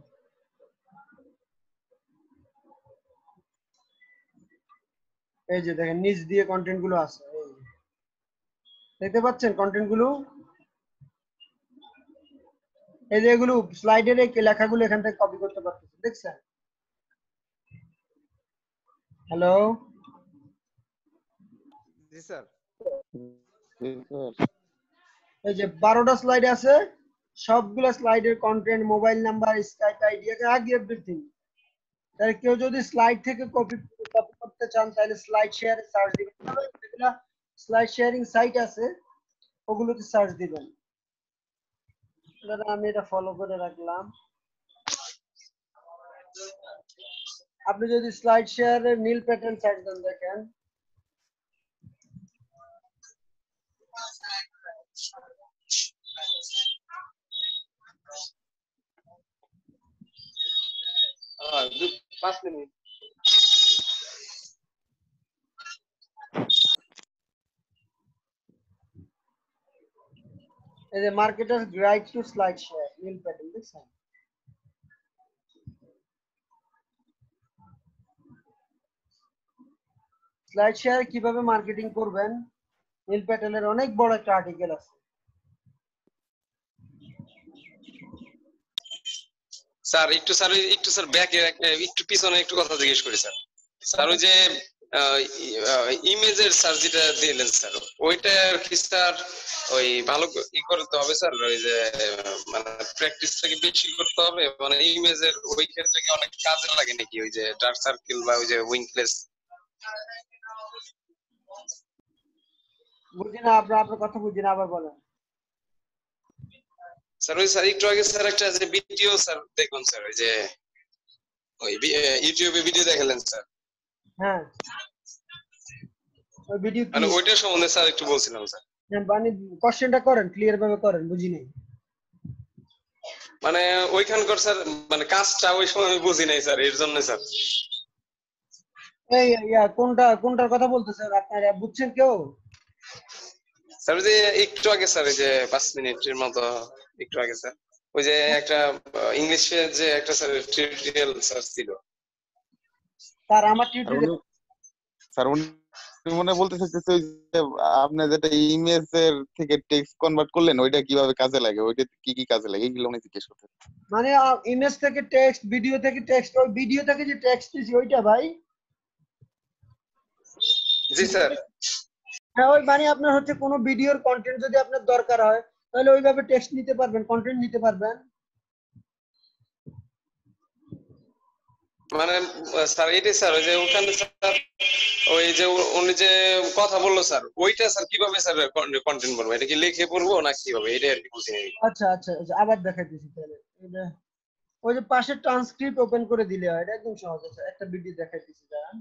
এই যে দেখেন নিচ দিয়ে কন্টেন্ট গুলো আছে, দেখতে পাচ্ছেন কন্টেন্ট গুলো? এই যে এগুলো স্লাইডের এই লেখাগুলো এখান থেকে কপি করতে পারতেছেন, দেখছেন? হ্যালো, জি স্যার। এই যে 12টা স্লাইড আছে, সবগুলো স্লাইডের content, mobile number, Skype ID, আগে এভরিথিং। তাহলে কেউ যদি স্লাইড থেকে কপি করতে চান তাহলে স্লাইড শেয়ারে সার্চ দিবেন, যেগুলো স্লাইড শেয়ারিং সাইট আছে ওগুলোতে সার্চ দিবেন। আমি এটা ফলো করে রাখলাম। আপনি যদি স্লাইড শেয়ারে নীল প্যাটার্ন সার্চ দেন, দেখেন হ্যাঁ 5 মিনিট। এই যে marketer guide to slide share, Neil pattern, দেখছেন? স্লাইড শেয়ার কিভাবে মার্কেটিং করবেন, নীল প্যাটার্নের অনেক বড় একটা আর্টিকেল আছে। স্যার একটু স্যার ব্যাকে একটু পিছনে একটু কথা জিজ্ঞেস করি স্যার। স্যার ওই যে ইমেজের স্যার যেটা দিলেন স্যার, ওইটা আর কি স্যার ওই ভালো করতে হবে স্যার, ওই যে মানে প্র্যাকটিস থেকে বেশি করতে হবে, মানে ইমেজের ওই ক্ষেত্রে কি অনেক কাজে লাগে নাকি ওই যে ডার্ক সার্কেল বা ওই যে উইংলেস? বুঝি না, আপনার কথা বুঝি না, আবার বলেন। স্যার ওই স্যার একটু আগে স্যার একটা যে ভিডিও স্যার দেখুন স্যার, ওই যে ওই ইউটিউবে ভিডিও দেখালেন স্যার। হ্যাঁ, ওই ভিডিও মানে ওইটার সম্বন্ধে স্যার একটু বলছিলাম স্যার। মানে কোশ্চেনটা করেন, ক্লিয়ার ভাবে করেন, বুঝি নাই। মানে ওইখানকার স্যার মানে কাজটা ওই সময় আমি বুঝি নাই স্যার, এর জন্য স্যার। এই কোনটার কথা বলতেছেন আপনারা, বুঝছেন কেউ? স্যার যে একটু আগে স্যার, এই যে 5 মিনিটের মতো একটু আগে স্যার, ওই যে একটা ইংলিশে যে একটা স্যার টিউটোরিয়াল স্যার ছিল স্যার। আমার টিউটোরিয়াল স্যার উনি মনে বলতে চাইতেছে ওই যে আপনি যেটা ইমেজের থেকে টেক্সট কনভার্ট করলেন ওইটা কিভাবে কাজে লাগে, ওইটা কি কাজে লাগে এগুলো উনি জিজ্ঞেস করতেন। মানে ইমেজ থেকে টেক্সট, ভিডিও থেকে টেক্সট, ওই ভিডিও থেকে যে টেক্সট দিছি ওইটা ভাই। জি স্যার। হ্যাঁ, ওই মানে আপনার হচ্ছে কোনো ভিডিওর কন্টেন্ট যদি আপনার দরকার হয় তাহলে ওইভাবে টেক্সট নিতে পারবেন, কন্টেন্ট নিতে পারবেন। মানে স্যার এটাই স্যার, ওই যে ওখানে স্যার ওই যে উনি যে কথা বললো স্যার, ওইটা স্যার কিভাবে স্যার কন্টেন্ট বলবো, এটা কি লিখে পড়বো না কিভাবে, এটা আর কি বুঝি নাই। আচ্ছা আচ্ছা, আবার দেখাইতেছি তাহলে। এটা ওই যে পাশে ট্রান্সক্রিপ্ট ওপেন করে দিলে হয়, এটা একদম সহজ আছে। একটা ভিডিও দেখাইতেছি দাঁড়ান।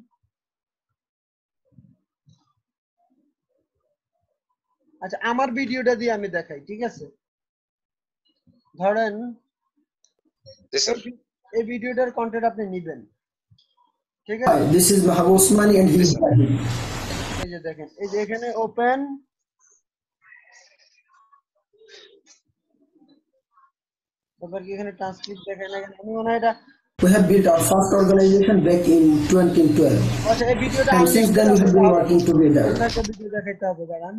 আচ্ছা আমার ভিডিওটা দিয়ে আমি দেখাই, ঠিক আছে? ধরেন এই ভিডিওটার কন্টেন্ট আপনি নেবেন, ঠিক আছে? Hi, this is Mahabub Usmani and he is Ibrahim. এই যে দেখেন, এই যে এখানে ওপেন, তারপর কি এখানে ট্রান্সক্রিপ্ট দেখেন, আমি মনে হয় এটা We have built our first organization back in 2012. আচ্ছা এই ভিডিওটা And since then we have been working together. একটা ভিডিও দেখাইতে হবে দাঁড়ান।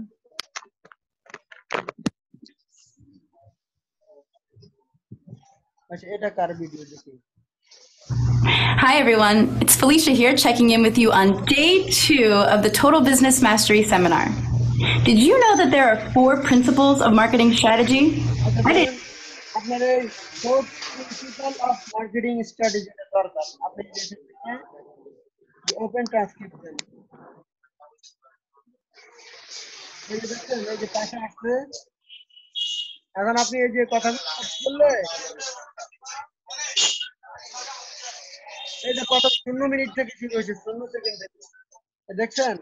আচ্ছা এটা কার ভিডিও দেখি? Hi everyone, it's Felicia here checking in with you on day 2 of the Total Business Mastery Seminar. Did you know that there are 4 principles of marketing strategy? I did. আপনার এই 4 প্রিন্সিপাল অফ মার্কেটিং স্ট্র্যাটেজি দরকার। আপনি ওপেন ট্রান্সক্রিপ্ট দেন, এই যে দেখছেন এই যে পাশে আসছে। এখন আপনি এই যে কথাগুলো বললে এই যে কত 0 মিনিট থেকে শুরু হয়েছে, 0 সেকেন্ড থেকে, দেখছেন?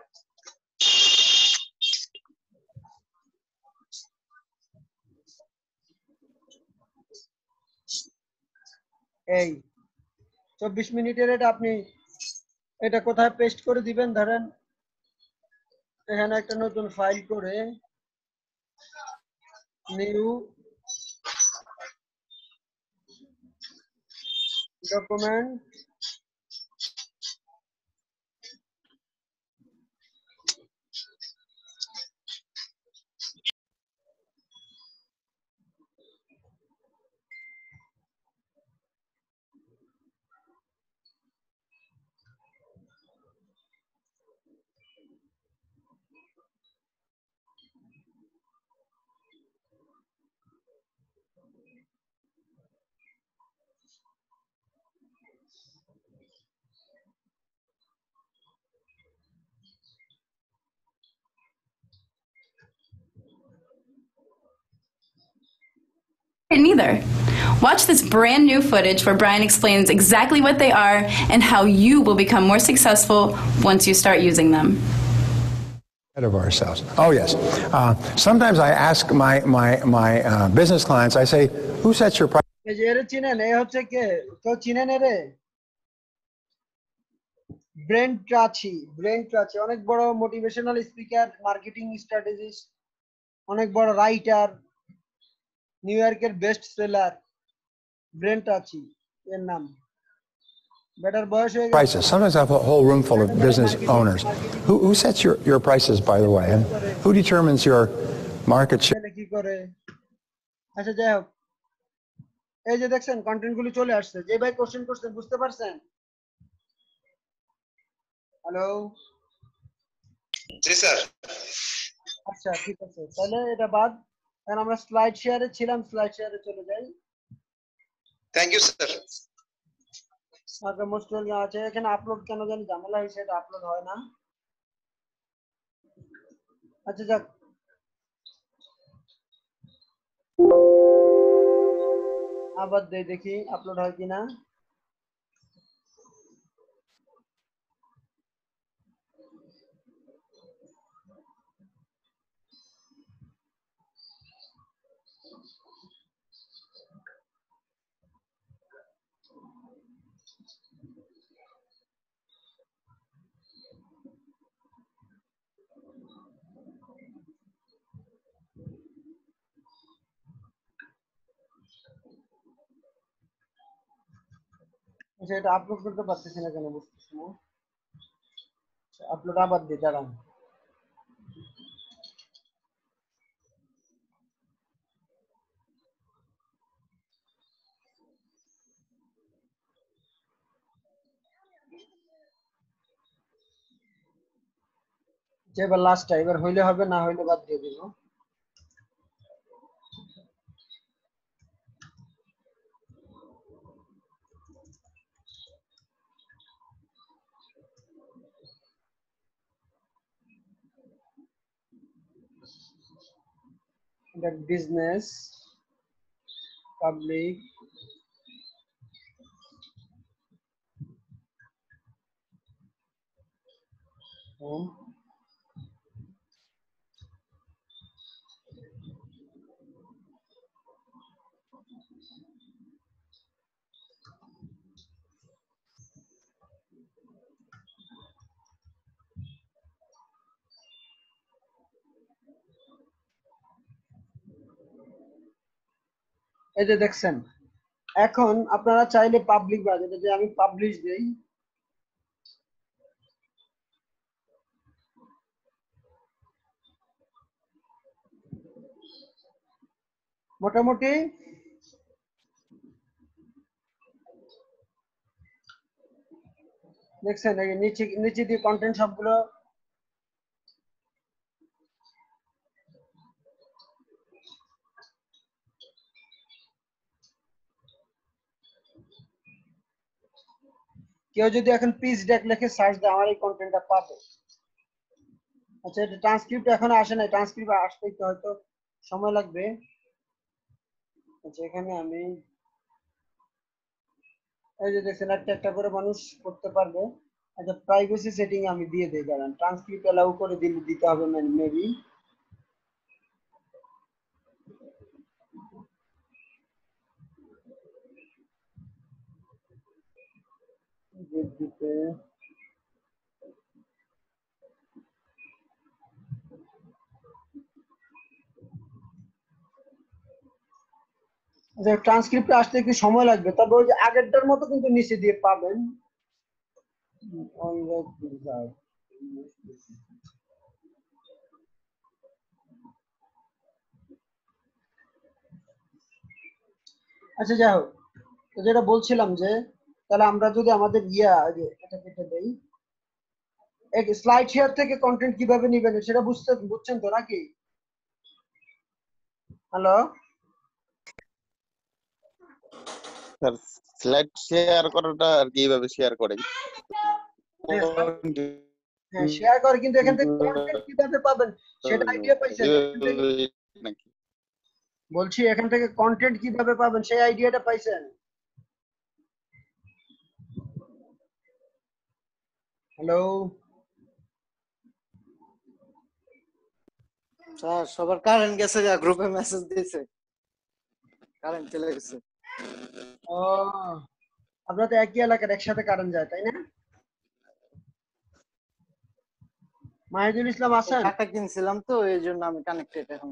এই 24 মিনিটের এটা আপনি এটা কোথায় পেস্ট করে দিবেন? ধরেন এখানে একটা নতুন ফাইল করে new document, Neither. Watch this brand new footage where Brian explains exactly what they are and how you will become more successful once you start using them. Of ourselves. Oh yes. Sometimes I ask my business clients. I say, "Who sets your price?" এই যে এর চিনেন, এই হচ্ছে কে? কেউ চিনেন এরে? ব্রেন ট্রাচি অনেক বড় মোটিভেশনাল স্পিকার, মার্কেটিং স্ট্র্যাটেজিস্ট, অনেক বড় রাইটার, নিউ ইয়র্কের বেস্ট সেলার। ব্রেন ট্রাচি এর নাম। বেটার বয়স হয়ে গেছে। Prices. Sometimes I have a whole room full of business owners. Who sets your prices, by the way, and who determines your market share? কি করে? আচ্ছা যাই হোক, এই যে দেখছেন কন্টেন্ট গুলো চলে আসছে। যে ভাই কোশ্চেন করছেন বুঝতে পারছেন? হ্যালো, জি স্যার। আচ্ছা ঠিক আছে, তাহলে এটা বাদ। এখন আমরা স্লাইড শেয়ারে ছিলাম, স্লাইড শেয়ারে চলে যাই। Thank you sir. আচ্ছা মোস্ট ওয়েলকাম। আছে এখানে আপলোড কেন জানি ঝামেলা হয়েছে, এটা আপলোড হয় না। আচ্ছা যাক, আবার দেখি আপলোড হয় কিনা। আচ্ছা এটা আপলোড করতে পারতেছি না কেন বুঝতেছি না। আপলোড আবার দিই, দাঁড়ান। এবার লাস্টটা, এবার হইলে হবে, না হইলে বাদ দিয়ে দিব। Business public home. এই যে দেখছেন, এখন আপনারা চাইলে পাবলিক বা যেটা যে আমি পাবলিশ দেই, মোটামুটি দেখছেন এই নিচে নিচে দিয়ে কন্টেন্ট সবগুলো কেউ যদি এখন পিচ ডেক লিখে সার্চ দেয় আমার এই কন্টেন্টটা পাবে। আচ্ছা, এটা ট্রান্সক্রিপ্ট এখন আসে না, ট্রান্সক্রিপ্ট আসতে একটু হয়তো সময় লাগবে। আচ্ছা, এখানে আমি এই যে দেখছেন একটা একটা করে মানুষ করতে পারবে। আচ্ছা, প্রাইভেসি সেটিং আমি দিয়ে দেই, দাঁড়ান ট্রান্সক্রিপ্ট অ্যালাউ করে দিতে হবে মেবি। দিতে ট্রান্সক্রিপ্ট আসতে একটু সময় লাগবে, তবে ওই যে আগেরটার মতো কিন্তু নিচে দিয়ে পাবেন। আচ্ছা, যাই হোক, তো যেটা বলছিলাম যে তাহলে আমরা যদি আমাদের এটা কেটে দেই, এক স্লাইড শেয়ার থেকে কন্টেন্ট কিভাবে নিবেন সেটা বুঝছেন তো নাকি? হ্যালো স্যার, স্লাইড শেয়ার করাটা আর কিভাবে শেয়ার করে? হ্যাঁ, শেয়ার করে, কিন্তু এখান থেকে কন্টেন্ট কিভাবে পাবেন সেটা আইডিয়া পাইছেন নাকি? বলছি এখান থেকে কন্টেন্ট কিভাবে পাবেন সেই আইডিয়াটা পাইছেন? হ্যালো স্যার, সবার কারেন্ট গেছে, যা গ্রুপে মেসেজ দিয়েছে কারেন্ট চলে গেছে। ও, আপনারা তো একই এলাকার, একসাথে কারেন্ট যায় তাই না? মাহিদুল ইসলাম আছেন? টাকা কিনছিলাম তো এই জন্য আমি কানেক্টেড এখন।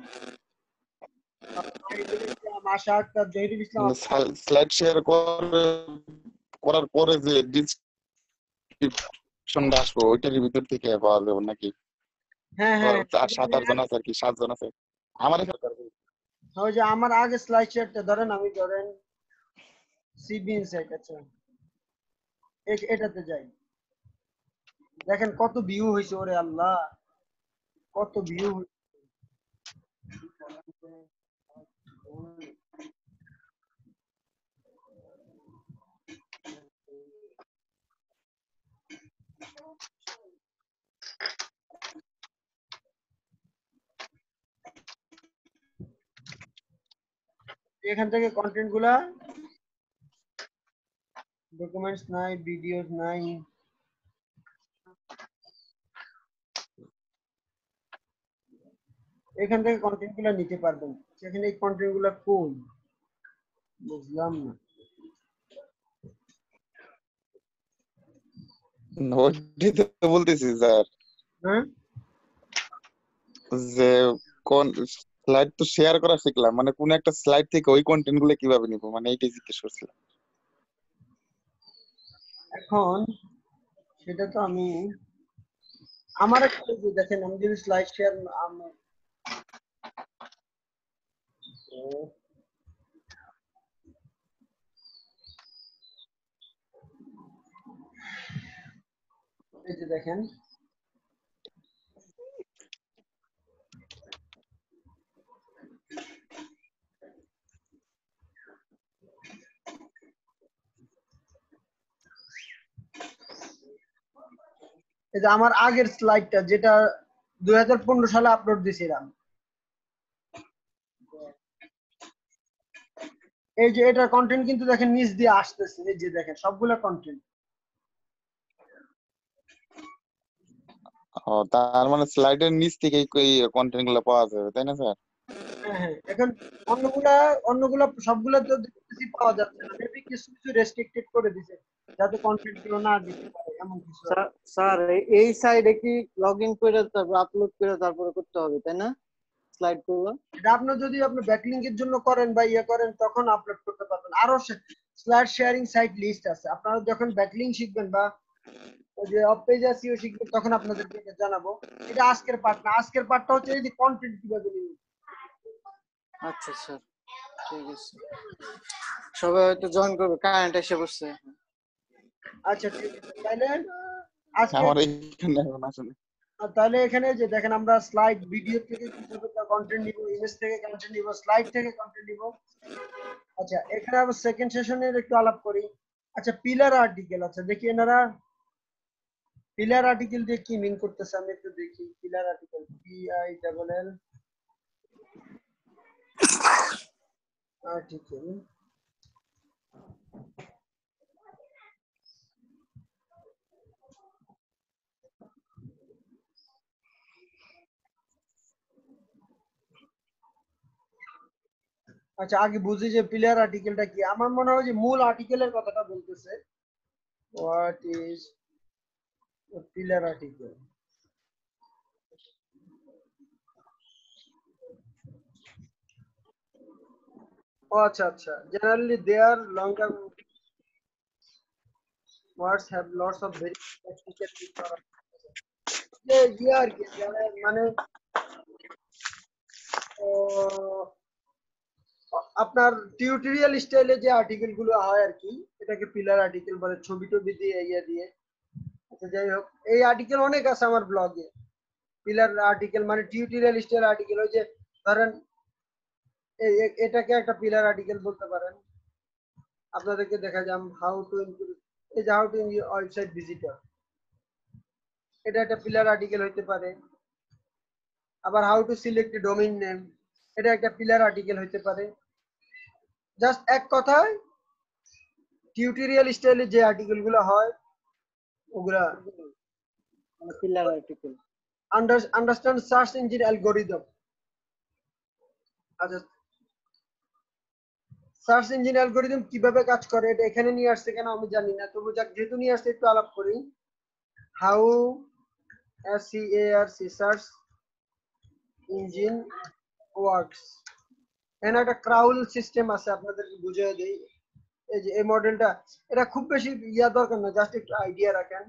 মাহিদুল ইসলাম, আশা আক্তার, জহিরুল ইসলাম। স্লাইড শেয়ার করার পরে যে ডিসক্রিপশনটা আসবে ওইটার ভিতর থেকে পাওয়া যাবে নাকি? হ্যাঁ হ্যাঁ, আর 7-8 জন আছে আর কি, 7 জন আছে আমার ওই যে আমার আগে স্লাইড শেয়ারটা ধরেন, আমি ধরেন সিবি ইনসাইট, আচ্ছা এটাতে যাই, দেখেন কত ভিউ হয়েছে, ওরে আল্লাহ কত ভিউ। এখান থেকে কন্টেন্ট গুলা, ডকুমেন্টস নাই, ভিডিওস নাই, এখান থেকে কন্টেন্ট গুলা নিতে পারবেন। সেখানে এই কন্টেন্ট গুলা কোন বুঝলাম না। ওইটাই তো বলতেছি স্যার, যে কোন স্লাইড তো শেয়ার করা শিখলাম, মানে কোন একটা স্লাইড থেকে ওই কন্টেন্ট গুলো কিভাবে নিব, মানে এইটাই জিজ্ঞেস করছিলাম। এখন সেটা তো আমি আমার একটা দেখেন, আমি যদি স্লাইড শেয়ার এই যে দেখেন, এই যে আমার আগের স্লাইডটা যেটা 2015 সালে আপলোড দিয়েছিলাম, এই যে এটার কন্টেন্ট কিন্তু দেখেন নিচ দিয়ে আসতেছে, এই যে দেখেন সবগুলা কন্টেন্ট। ও তার মানে স্লাইডের নিচ থেকে এই কন্টেন্ট গুলো পাওয়া যাবে তাই না স্যার? হ্যাঁ, এখন অন্যগুলা সবগুলা তো দেখতেছি পাওয়া যাচ্ছে না, মেবি কিছু কিছু রেস্ট্রিক্টেড করে দিছে যাতে কন্টেন্ট গুলো না দিতে পারে এমন কিছু আর কি। স্যার এই সাইডে কি লগ ইন করে তারপর আপলোড করে তারপরে করতে হবে তাই না স্লাইড গুলো? এটা আপনার যদি আপনি ব্যাকলিংকের জন্য করেন বা ইয়ে করেন তখন আপলোড করতে পারবেন। আরো স্লাইড শেয়ারিং সাইট লিস্ট আছে, আপনারা যখন ব্যাকলিং শিখবেন বা ওই যে অফ পেজ এসইও শিখবেন তখন আপনাদেরকে এটা জানাবো। এটা আজকের পার্ট না, আজকের পার্টটা হচ্ছে এই যে কন্টেন্ট কিভাবে নিবে। আচ্ছা স্যার ঠিক আছে, সবাই হয়তো জয়েন করবে, কারেন্ট এসে বসছে। আচ্ছা ঠিক আছে, তাহলে আজকে আমার এইখানে এখন আসলে তাহলে এখানে যে দেখেন আমরা স্লাইড ভিডিও থেকে কিভাবে কন্টেন্ট নিব, ইমেজ থেকে কন্টেন্ট নিব, স্লাইড থেকে কন্টেন্ট নিব। আচ্ছা এখানে আবার সেকেন্ড সেশনের একটু আলাপ করি। আচ্ছা পিলার আর্টিকেল, আচ্ছা দেখি এনারা পিলার আর্টিকেল দিয়ে কি মিন করতেছে আমি একটু দেখি। পিলার আর্টিকেল PILL আর্টিকেল, আচ্ছা আগে বুঝি যে পিলার আর্টিকেলটা কি। আমার মনে হয় যে মূল আর্টিকেলের কথাটা বলতেছে। What is pillar article? ও আচ্ছা আচ্ছা, generally there longer words have lots of very technical যে ইয়ে আর কি, মানে আপনার টিউটোরিয়াল স্টাইলে যে আর্টিকেল গুলো হয় আর কি, এটাকে পিলার আর্টিকেল বলে, ছবি টবি দিয়ে ইয়ে দিয়ে। আচ্ছা যাই হোক, এই আর্টিকেল অনেক আছে আমার ব্লগে। পিলার আর্টিকেল মানে টিউটোরিয়াল স্টাইল আর্টিকেল, ওই যে ধরেন এটাকে একটা পিলার আর্টিকেল বলতে পারেন। আপনাদেরকে দেখা যাম হাউ টু ইমপ্রুভ, এই যে হাউ টু ওয়েবসাইট ভিজিটর, এটা একটা পিলার আর্টিকেল হইতে পারে। আবার how to select domain name, এটা একটা পিলার আর্টিকেল হইতে পারে। জাস্ট এক কথায় টিউটোরিয়াল স্টাইলে যে আর্টিকেল গুলো হয় ওগুলা pillar article. Understand search engine algorithm. আচ্ছা সার্চ ইঞ্জিন অ্যালগরিদম কিভাবে কাজ করে এটা এখানে নিয়ে আসছে কেন আমি জানি না, তবু যাক যেহেতু নিয়ে আসছে একটু আলাপ করি। How SEARC search engine works, এখানে একটা ক্রাউল সিস্টেম আছে, আপনাদেরকে বুঝিয়ে দেই। এই যে এই মডেলটা, এটা খুব বেশি ইয়া দরকার না, জাস্ট একটু আইডিয়া রাখেন।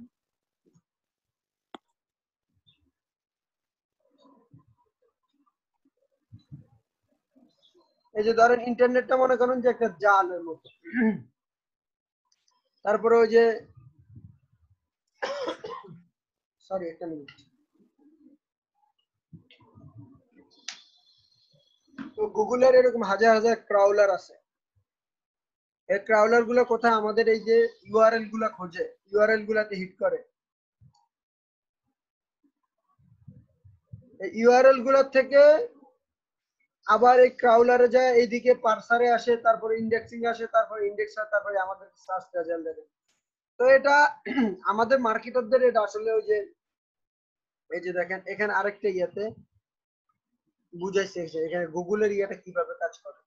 এই যে ধরেন ইন্টারনেটটা মনে করেন যে একটা জালের মতো, তারপরে ওই যে সরি একটা মিনিট, তো গুগলের এরকম হাজার হাজার ক্রাউলার আছে। এই ক্রাউলার গুলো কোথায় আমাদের এই যে ইউআরএল গুলা খোঁজে, ইউআরএল গুলাতে হিট করে। এই ইউআরএল গুলোর থেকে আবার এই ক্রাউলারে যায়, এইদিকে পার্সারে আসে, তারপরে ইন্ডেক্সিং আসে, তারপরে ইন্ডেক্সার, তারপরে আমাদের সার্চ রেজাল্ট দেবে। তো এটা আমাদের মার্কেটারদের এটা আসলে ওই যে এই যে দেখেন এখানে আরেকটা ইয়াতে বুঝাইছে এখানে গুগলের ইয়াটা কিভাবে কাজ করে।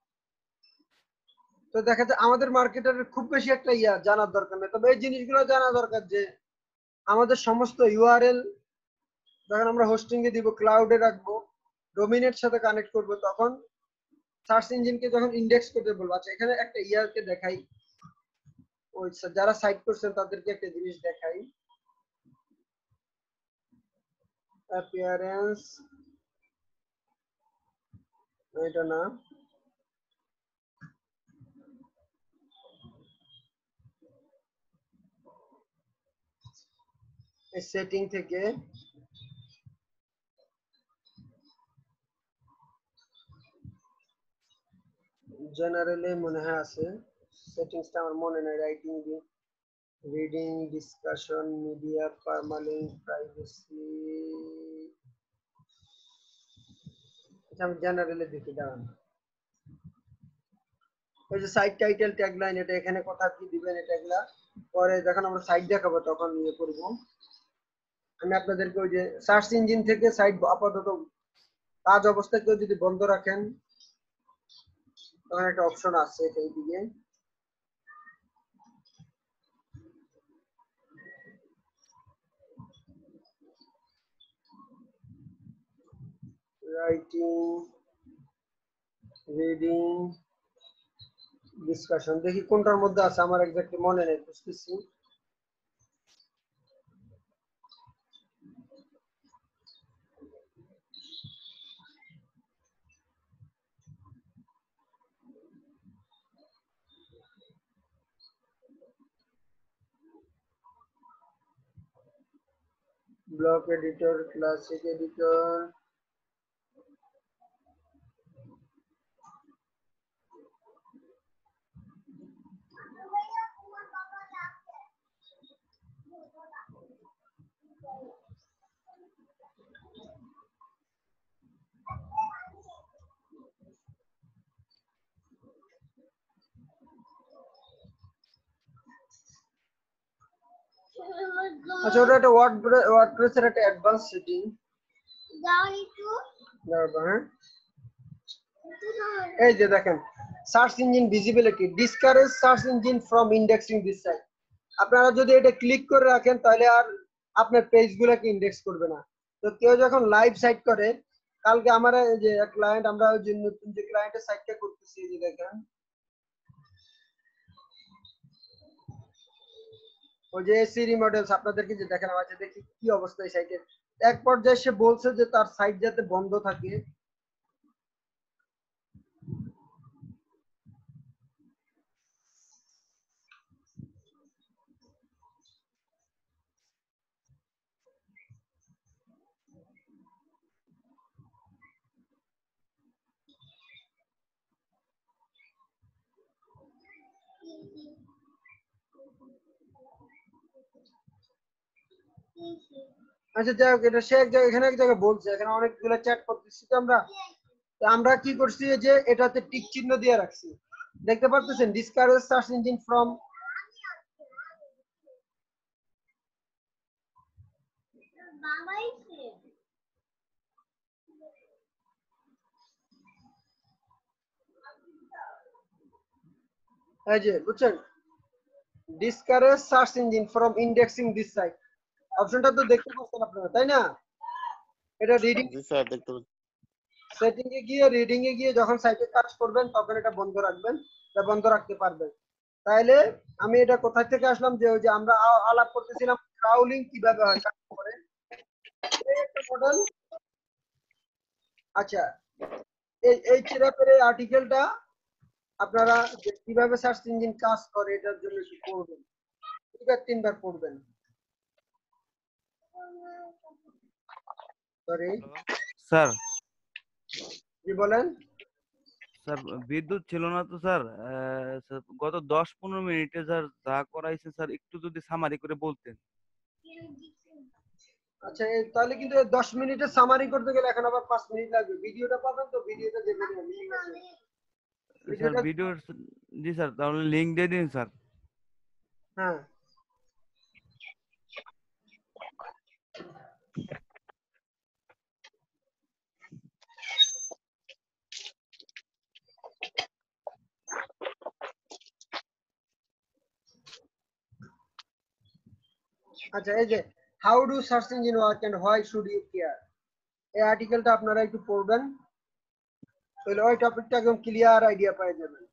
তো দেখা যায় আমাদের মার্কেটারের খুব বেশি একটা ইয়া জানার দরকার নেই, তবে এই জিনিসগুলো জানা দরকার যে আমাদের সমস্ত ইউআরএল যখন আমরা হোস্টিং এ দিব, ক্লাউডে রাখবো, ডোমিনের সাথে কানেক্ট করব, তখন সার্চ ইঞ্জিনকে যখন ইন্ডেক্স করতে বলবো। আচ্ছা এখানে একটা ইয়ারকে দেখাই, ওই যারা সাইট করছেন তাদেরকে একটা জিনিস দেখাই। অ্যাপিয়ারেন্স, এটা না, এই সেটিং থেকে জেনারেলে মনে হয় আছে, সেটিংসটা আমার মনে নাই। Writing, reading, discussion, media, permalink, privacy, আমি জেনারেলে দেখি, দাঁড়ান। ওই যে সাইট টাইটেল, ট্যাগলাইন, এটা এখানে কথা কি দিবেন, এটা এগুলা পরে যখন আমরা সাইট দেখাবো তখন ইয়ে করবো। আমি আপনাদেরকে ওই যে সার্চ ইঞ্জিন থেকে সাইট আপাতত কাজ অবস্থায় কেউ যদি বন্ধ রাখেন তখন একটা অপশন আছে এইদিকে রাইটিং রিডিং ডিসকাশন দেখি কোনটার মধ্যে আছে আমার এক্স্যাক্টলি মনে নেই বুঝতেছি ব্লক এডিটর ক্লাসিক এডিটর আচ্ছা ওটা একটা ওয়ার্ডপ্রেসের একটা অ্যাডভান্স সেটিং হ্যাঁ এই যে দেখেন search engine visibility discourage search engine from indexing this site আপনারা যদি এটা ক্লিক করে রাখেন তাহলে আর আপনার পেজগুলোকে ইন্ডেক্স করবে না তো কেউ যখন লাইভ সাইট করে কালকে আমার যে ক্লায়েন্ট আমরা যে নতুন যে ক্লায়েন্টের সাইটটা করতেছি এই যে দেখেন ওই যে সিরি মডেলস আপনাদেরকে যে দেখানো আছে দেখি কি অবস্থা এই সাইটের এক পর্যায়ে সে বলছে যে তার সাইট যাতে বন্ধ থাকে আচ্ছা যাই হোক এটা সে এক জায়গায় এখানে এক জায়গায় বলছে এখানে অনেকগুলো চ্যাট করতেছি তো আমরা কি করছি যে এটাতে টিক চিহ্ন দিয়ে রাখছি দেখতে পাচ্ছেন ডিসকারেজ সার্চ ইঞ্জিন ফ্রম এই যে বুঝছেন discourage search engine from indexing this site অপশনটা তো দেখতে পাচ্ছেন আপনারা তাই না এটা রিডিং স্যার দেখতে সেটিং এ গিয়ে রিডিং এ গিয়ে যখন সাইটে কাজ করবেন তখন এটা বন্ধ রাখবেন এটা বন্ধ রাখতে পারবেন তাইলে আমি এটা কোথা থেকে আসলাম যে ওই যে আমরা আলাপ করতেছিলাম ক্রাউলিং কিভাবে হয় কাজ করে এই একটা মডেল আচ্ছা এই থ্রেডের এই আর্টিকেলটা আপনারা যে কিভাবে সার্চ ইঞ্জিন কাজ করে এটার জন্য একটু পড়বেন দুইবার তিনবার পড়বেন সরি স্যার কি বলেন স্যার বিদ্যুৎ ছিল না তো স্যার গত 10-15 মিনিটে স্যার যা করাইছে স্যার একটু যদি সামারি করে বলতেন আচ্ছা তাহলে কিন্তু 10 মিনিটে সামারি করতে গেলে এখন আবার 5 মিনিট লাগবে ভিডিওটা পাবেন তো ভিডিওটা দেখে নিন স্যার ভিডিও জি স্যার তাহলে লিংক দিয়ে দিন স্যার হ্যাঁ আচ্ছা এই যে how do search engine work and why should you care এই আর্টিকেলটা আপনারা একটু পড়বেন তাহলে ওই টপিকটা একদম ক্লিয়ার আইডিয়া পেয়ে যাবেন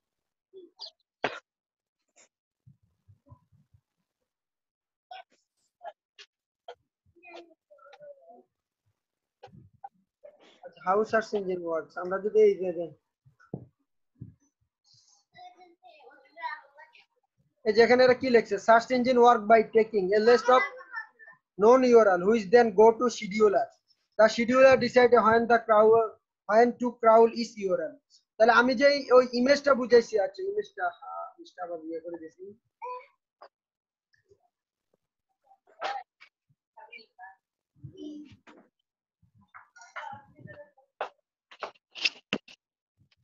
আচ্ছা হাউ সার্চ ইঞ্জিন ওয়ার্কস আমরা যদি এই যে এই যেখানে এরা কি লিখছে search engine work by taking a list of known URL which then go to scheduler the scheduler decide when to crawl is URL তাহলে আমি যে ওই ইমেজটা বুঝাইছি আচ্ছা ইমেজটা আবার ইয়ে করে দিয়েছি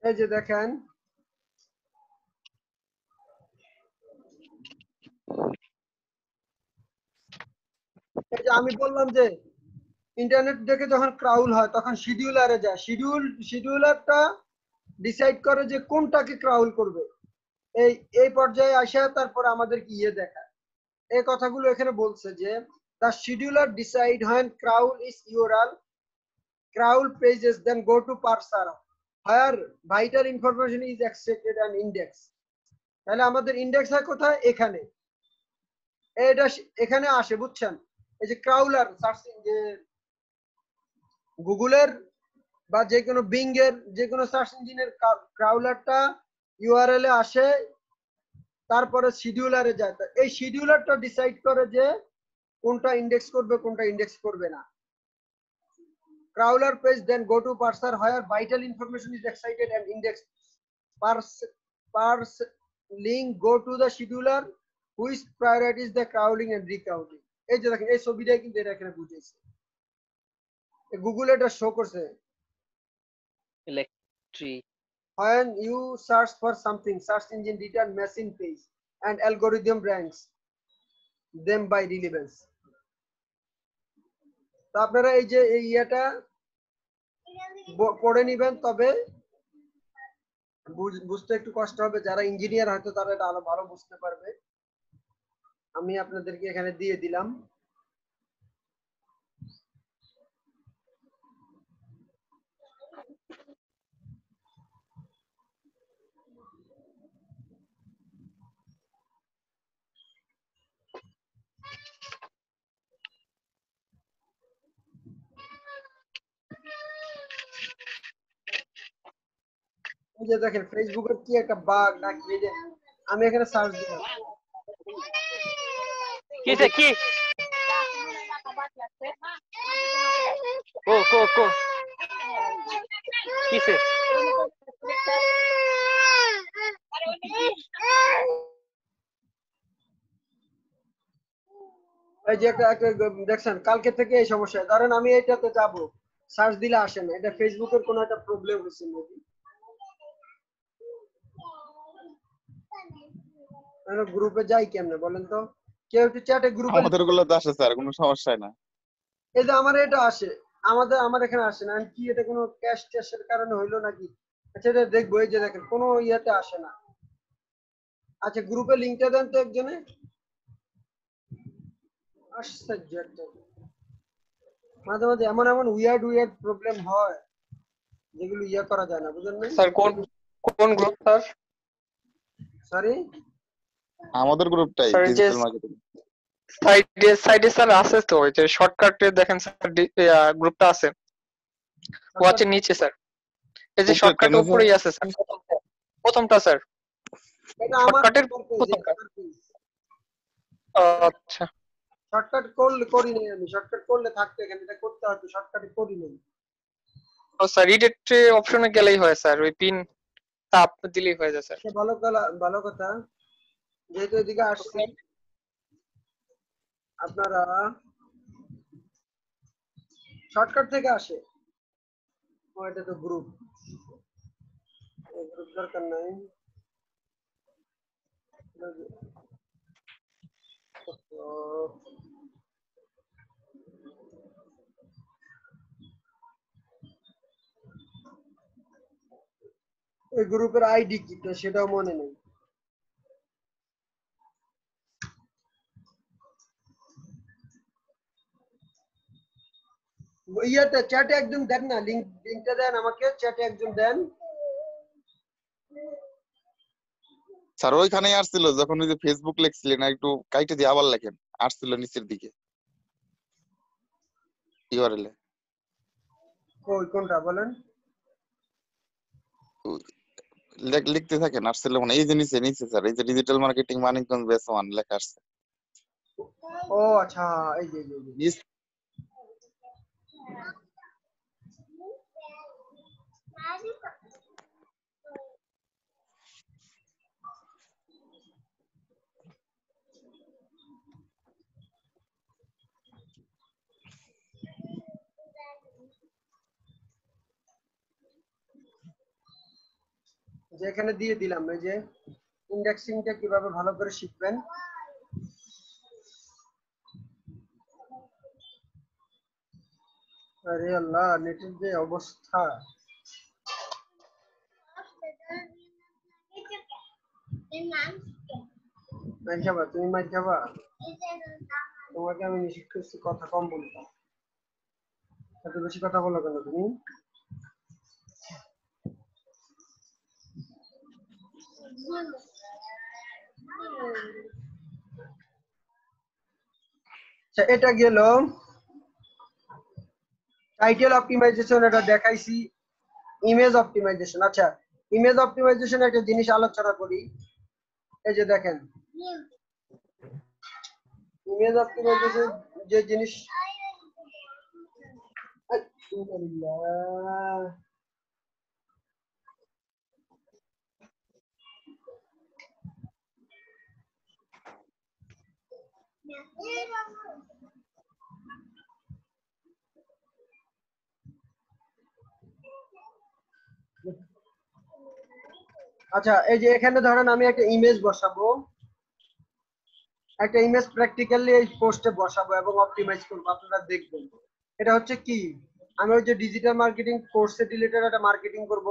এই যে দেখেন এই যে আমি বললাম যে ইন্টারনেট থেকে যখন ক্রাউল হয় তখন শিডিউলারে যায়, শিডিউলারটা ডিসাইড করে যে কোনটাকে ক্রাউল করবে। এই পর্যায়ে আসা তারপর আমাদের কি দেখা, এই কথাগুলো এখানে বলছে যে the scheduler decide when crawl is URL, crawl pages then go to parser where vital information is extracted and indexed। তাহলে আমাদের ইন্ডেক্স হয় কোথায়? এখানে, এটা এখানে আসে, বুঝছেন? এই যে ক্রাউলার সার্চিং, যে গুগলের বা যে কোনো বিং এর যে কোনো সার্চ ইঞ্জিনের ক্রাউলারটা ইউআরএল এ আসে, তারপরে শিডিউলারে যায়। এই শিডিউলারটা ডিসাইড করে যে কোনটা ইন্ডেক্স করবে কোনটা ইন্ডেক্স করবে না। crawler page then go to parser where vital information is excited and indexed, parse link go to the scheduler which priorities the crawling and recrawling। এই যে দেখেন এই ছবিটাই কিন্তু এটা এখানে বুঝাইছে, গুগল এটা শো করছে। Electric when you search for something, search engine return machine page and algorithm ranks them by relevance। তো আপনারা এই যে এই ইয়েটা পড়ে নিবেন, তবে বুঝতে একটু কষ্ট হবে, যারা ইঞ্জিনিয়ার হয়তো তারা এটা আরো ভালো বুঝতে পারবে। আমি আপনাদেরকে এখানে দিয়ে দিলাম। এই যে দেখেন ফেসবুকের কি একটা বাগ নাকি, এই যে আমি এখানে সার্চ দিলাম কিসে কি কো কো কো কিসে এই যে একটা দেখছেন কালকে থেকে এই সমস্যা। ধরেন আমি এইটাতে যাব, সার্চ দিলে আসে না, এটা ফেসবুকের কোনো একটা প্রবলেম হচ্ছে নাকি। গ্রুপে যাই কেমনে বলেন তো? কেউ একটু চ্যাটে গ্রুপে, আমাদের গুলো তো আসে স্যার, কোনো সমস্যা না। এই যে আমার এটা আসে, আমার এখানে আসে না, কি এটা কোনো ক্যাশ ট্যাশের কারণে হইলো নাকি? আচ্ছা এটা দেখবো। এই যে দেখেন কোনো ইয়েতে আসে না। আচ্ছা গ্রুপে লিংকটা দেন তো একজনে। আশ্চর্য একটা, মাঝে মাঝে এমন এমন উইয়ার্ড প্রবলেম হয় যেগুলো ইয়ে করা যায় না, বুঝলেন না? স্যার কোন গ্রুপ স্যার? সরি আমাদের গ্রুপটাই স্যার যে ডিজিটাল মার্কেটিং সাইডে স্যার আছে তো, ওই যে শর্টকাটে দেখেন স্যার গ্রুপটা আছে ওয়াচের নিচে স্যার, এই যে শর্টকাটের উপরেই আছে স্যার, প্রথমটা স্যার, এটা আমার শর্টকাটের প্রথমটা। আচ্ছা শর্টকাট করি নাই আমি, শর্টকাট করলে থাকতো এখানে, এটা করতে হতো, শর্টকাটে করি নাই। ও স্যার এডিট অপশনে গেলেই হয় স্যার, ওই পিন তাপ দিলেই হয়ে যায় স্যার। ভালো কথা, যেহেতু এদিকে আসছি আপনারা শর্টকাট থেকে আসে। ও এটা তো গ্রুপ দরকার নাই। এই গ্রুপের আইডি কি সেটাও মনে নেই। ইয়াতে চ্যাটে একজন দেন না, লিংকটা দেন আমাকে, চ্যাটে একজন দেন। স্যার ওইখানেই আসছিল যখন ওই যে ফেসবুক লেখছিলেন, একটু কাইটে দিয়ে আবার লেখেন, আসছিল নিচের দিকে ইউআরএল এ। কোনটা বলেন? লিখতে থাকেন, আসছিল মানে এই যে নিচে স্যার, এই যে ডিজিটাল মার্কেটিং মানিকগঞ্জ বেস 1 লেখা আসছে। ও আচ্ছা, এই যে যেখানে দিয়ে দিলাম, এই যে ইন্ডেক্সিংটা কিভাবে ভালো করে শিখবেন। আরে আল্লাহ, নেটের যে অবস্থা। মাইর খাবা? তুমি মাইর খাবা? তোমাকে আমি নিষেধ করছি কথা কম বলতে। এত বেশি কথা বলো কেন তুমি? আচ্ছা, এটা গেল টাইটেল অপটিমাইজেশন, এটা দেখাইছি। ইমেজ অপটিমাইজেশন, আচ্ছা ইমেজ অপটিমাইজেশন একটা জিনিস আলোচনা করি। এই যে দেখেন, ইমেজ অপটিমাইজেশন যে জিনিস, আচ্ছা এই যে এখানে ধরেন আমি একটা ইমেজ বসাবো, একটা ইমেজ প্র্যাকটিক্যালি এই পোস্টে বসাবো এবং অপটিমাইজ করবো, আপনারা দেখবেন। এটা হচ্ছে কি, আমি ওই যে ডিজিটাল মার্কেটিং কোর্সে রিলেটেড একটা মার্কেটিং করব,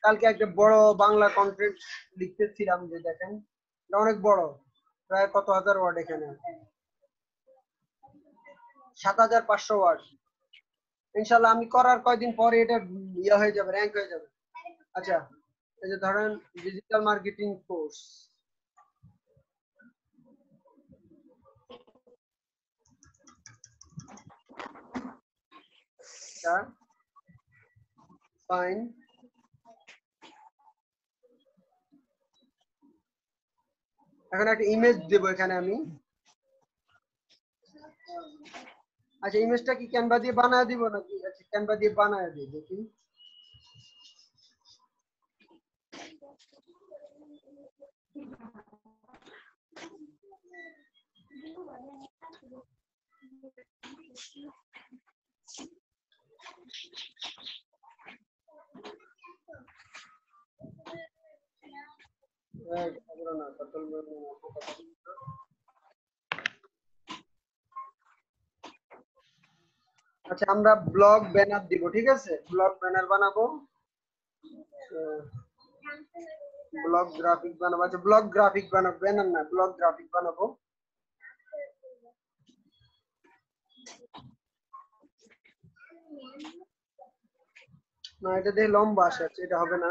কালকে একটা বড় বাংলা কন্টেন্ট লিখতেছিলাম, যে দেখেন এটা অনেক বড়, প্রায় কত হাজার ওয়ার্ড, এখানে ৭৫০০ ওয়ার্ড। ইনশাল্লাহ আমি করার কয়দিন পরে এটা ইয়ে হয়ে যাবে, র্যাঙ্ক হয়ে যাবে। আচ্ছা এই যে ধরেন ডিজিটাল মার্কেটিং কোর্স, ফাইন, এখন একটা ইমেজ দেবো এখানে আমি। আচ্ছা ইমেজটা কি ক্যানভা দিয়ে বানায় দিব নাকি? আচ্ছা ক্যানভা দিয়ে বানায় দিই, দেখি। আচ্ছা আমরা ব্লগ ব্যানার দিব, ঠিক আছে? ব্লগ ব্যানার বানাবো, ব্লগ গ্রাফিক বানাবো। আচ্ছা ব্লগ গ্রাফিক বানাবো, ব্যানার না, ব্লগ গ্রাফিক বানাবো। না এটা দিয়ে লম্বা আসে, এটা হবে না।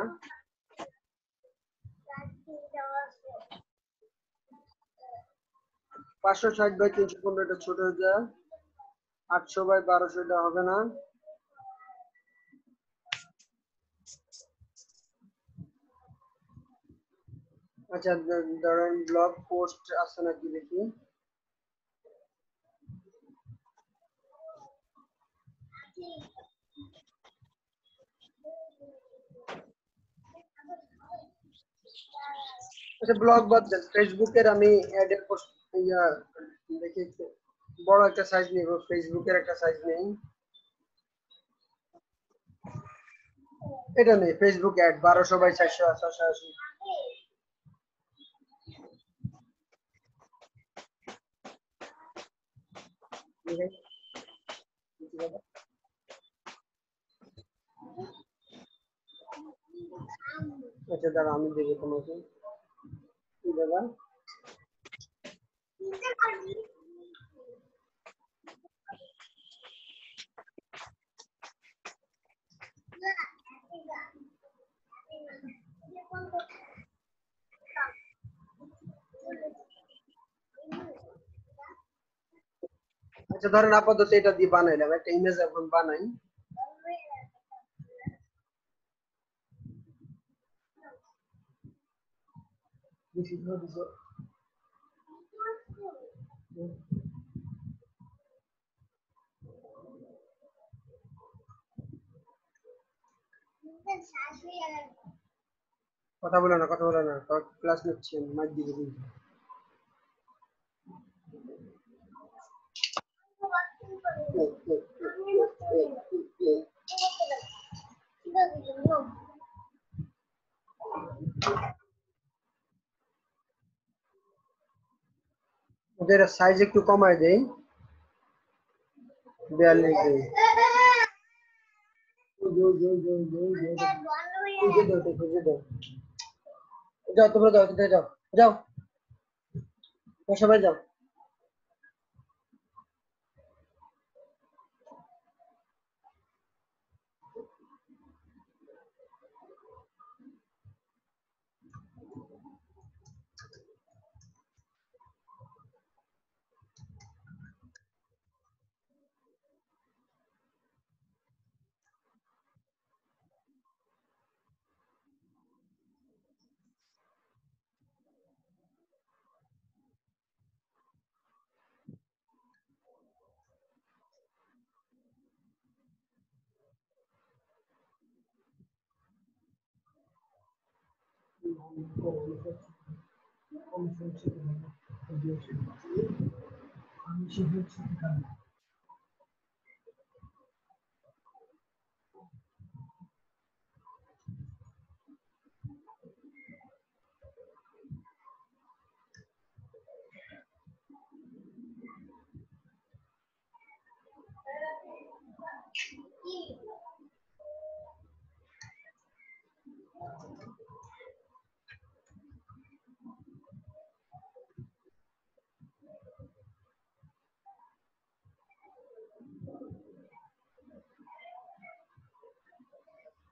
পাঁচশো 560 বাই 315, এটা ছোট হয়ে যায়। 800 বাই 1200, এটা হবে না। আচ্ছা ধরেন ব্লগ পোস্ট আছে নাকি দেখি। আচ্ছা ব্লগ বাদ দেন, ফেসবুকের আমি অ্যাডের পোস্ট ইয়া দেখি, বড় একটা সাইজ নিব, ফেসবুকের একটা সাইজ নেই, এটা নেই। Facebook ad 1200 by 488। আচ্ছা দাঁড়া আমি দেখি তোমাকে কি দাদা। আচ্ছা ধরেন আপাতত এটা দিয়ে বানাইলাম, একটা ইমেজ এখন বানাই। কথা বলো না, কথা বলো না, ক্লাস নিচ্ছি আমি, মাইক দিয়ে দিই। ওদের সাইজ একটু কমায় দেই, 42 দেই। খুঁজে দাও যাও তোমরা যাও যাও যাও সবাই যাও